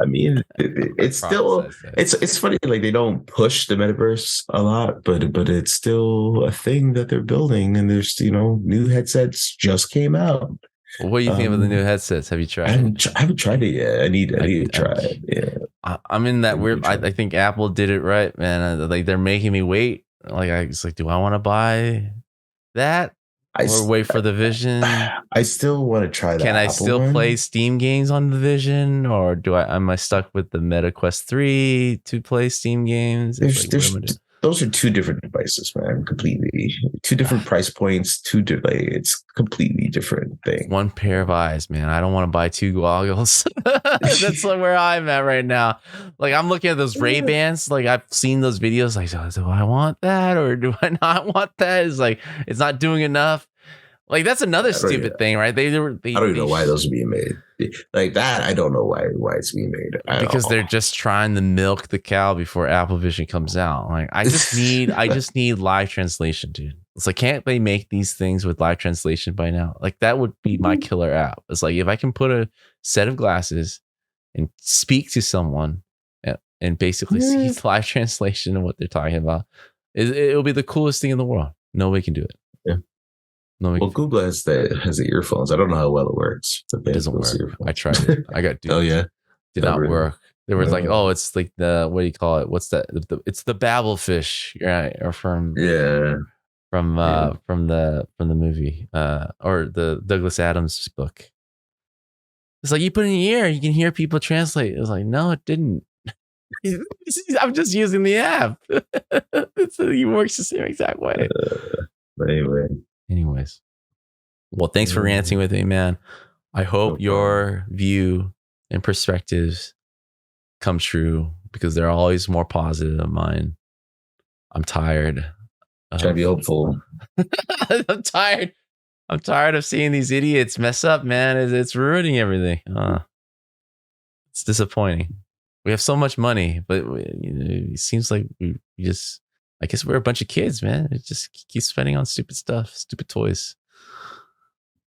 I mean, it's still it's funny, like they don't push the metaverse a lot, but it's still a thing that they're building, and there's new headsets just came out. What do you think of the new headsets? Have you tried? I haven't tried it yet. I need to try it. Yeah, I'm in that weird. I think Apple did it right, man. Like they're making me wait. Like I was like, do I want to buy that? Or wait for the Vision. I still want to try that. Can I still play Steam games on the Vision, or am I stuck with the Meta Quest 3 to play Steam games? Those are two different devices, man. Completely two different price points. It's completely different thing. One pair of eyes, man. I don't want to buy two goggles. That's where I'm at right now. Like I'm looking at those Ray-Bans. Like I've seen those videos. Like, do I want that or do I not want that? It's like it's not doing enough. Like that's another stupid thing, right? They I don't even know why those are being made. Like that, I don't know why it's being made. Because they're just trying to milk the cow before Apple Vision comes out. Like I just need live translation, dude. It's like, can't they make these things with live translation by now? Like that would be my killer app. It's like if I can put a set of glasses and speak to someone and basically see live translation of what they're talking about, it'll be the coolest thing in the world. Nobody can do it. Yeah. Well, Google has the earphones. I don't know how well it works. It doesn't work. I tried it. I got. Oh yeah, did not work. There was it's like the, what do you call it? What's that? It's the Babelfish, right? Or from the movie, or the Douglas Adams book. It's like you put it in your ear, you can hear people translate. It was like, no, it didn't. I'm just using the app. It works the same exact way. But anyways, well, thanks for ranting with me, man. I hope your view and perspectives come true because they're always more positive than mine. I'm tired. Try to be hopeful. I'm tired. I'm tired of seeing these idiots mess up, man. It's ruining everything. It's disappointing. We have so much money, but it seems like we just, I guess we're a bunch of kids, man. It just keeps spending on stupid stuff, stupid toys.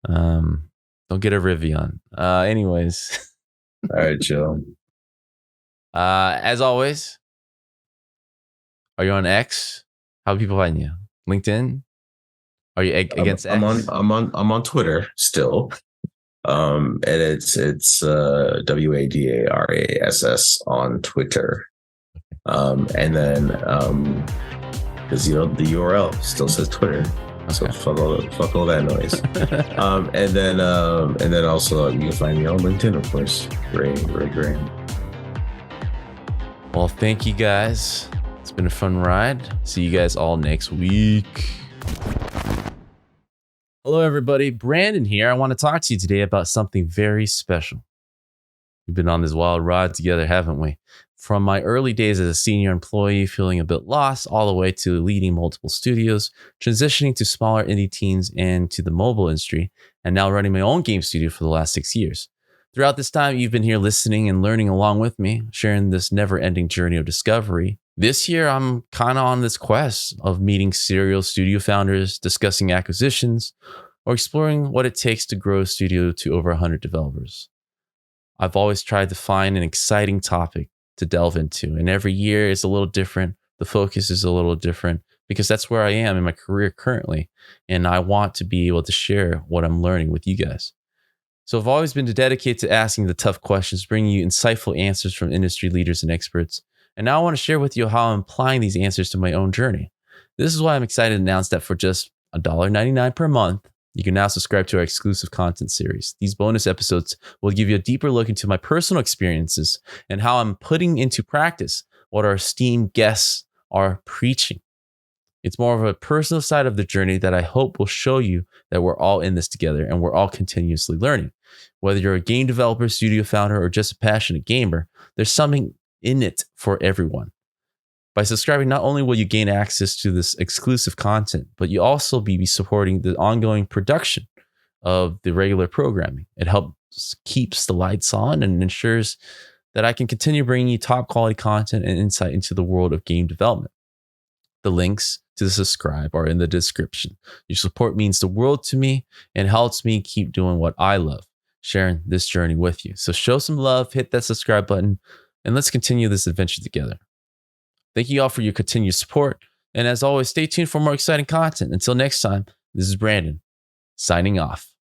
Don't get a Rivian. Anyways. All right, chill. As always, are you on X? How do people find you? LinkedIn? Are you against X? I'm on Twitter still. And it's WADARASS on Twitter. And then because the URL still says Twitter. So fuck all that noise. And then also you can find me on LinkedIn, of course. Ray Graham. Well, thank you guys. It's been a fun ride. See you guys all next week. Hello, everybody. Brandon here. I want to talk to you today about something very special. We've been on this wild ride together, haven't we? From my early days as a senior employee, feeling a bit lost, all the way to leading multiple studios, transitioning to smaller indie teams and to the mobile industry, and now running my own game studio for the last 6 years. Throughout this time, you've been here listening and learning along with me, sharing this never-ending journey of discovery. This year, I'm kind of on this quest of meeting serial studio founders, discussing acquisitions, or exploring what it takes to grow a studio to over 100 developers. I've always tried to find an exciting topic to delve into, and every year is a little different. The focus is a little different because that's where I am in my career currently, and I want to be able to share what I'm learning with you guys. So I've always been dedicated to asking the tough questions, bringing you insightful answers from industry leaders and experts. And now I want to share with you how I'm applying these answers to my own journey. This is why I'm excited to announce that for just $1.99 per month, you can now subscribe to our exclusive content series. These bonus episodes will give you a deeper look into my personal experiences and how I'm putting into practice what our esteemed guests are preaching. It's more of a personal side of the journey that I hope will show you that we're all in this together and we're all continuously learning. Whether you're a game developer, studio founder, or just a passionate gamer, there's something in it for everyone. By subscribing, not only will you gain access to this exclusive content, but you also be supporting the ongoing production of the regular programming. It helps keeps the lights on and ensures that I can continue bringing you top quality content and insight into the world of game development. The links to subscribe are in the description. Your support means the world to me and helps me keep doing what I love, sharing this journey with you. So show some love, hit that subscribe button, and let's continue this adventure together. Thank you all for your continued support. And as always, stay tuned for more exciting content. Until next time, this is Brandon, signing off.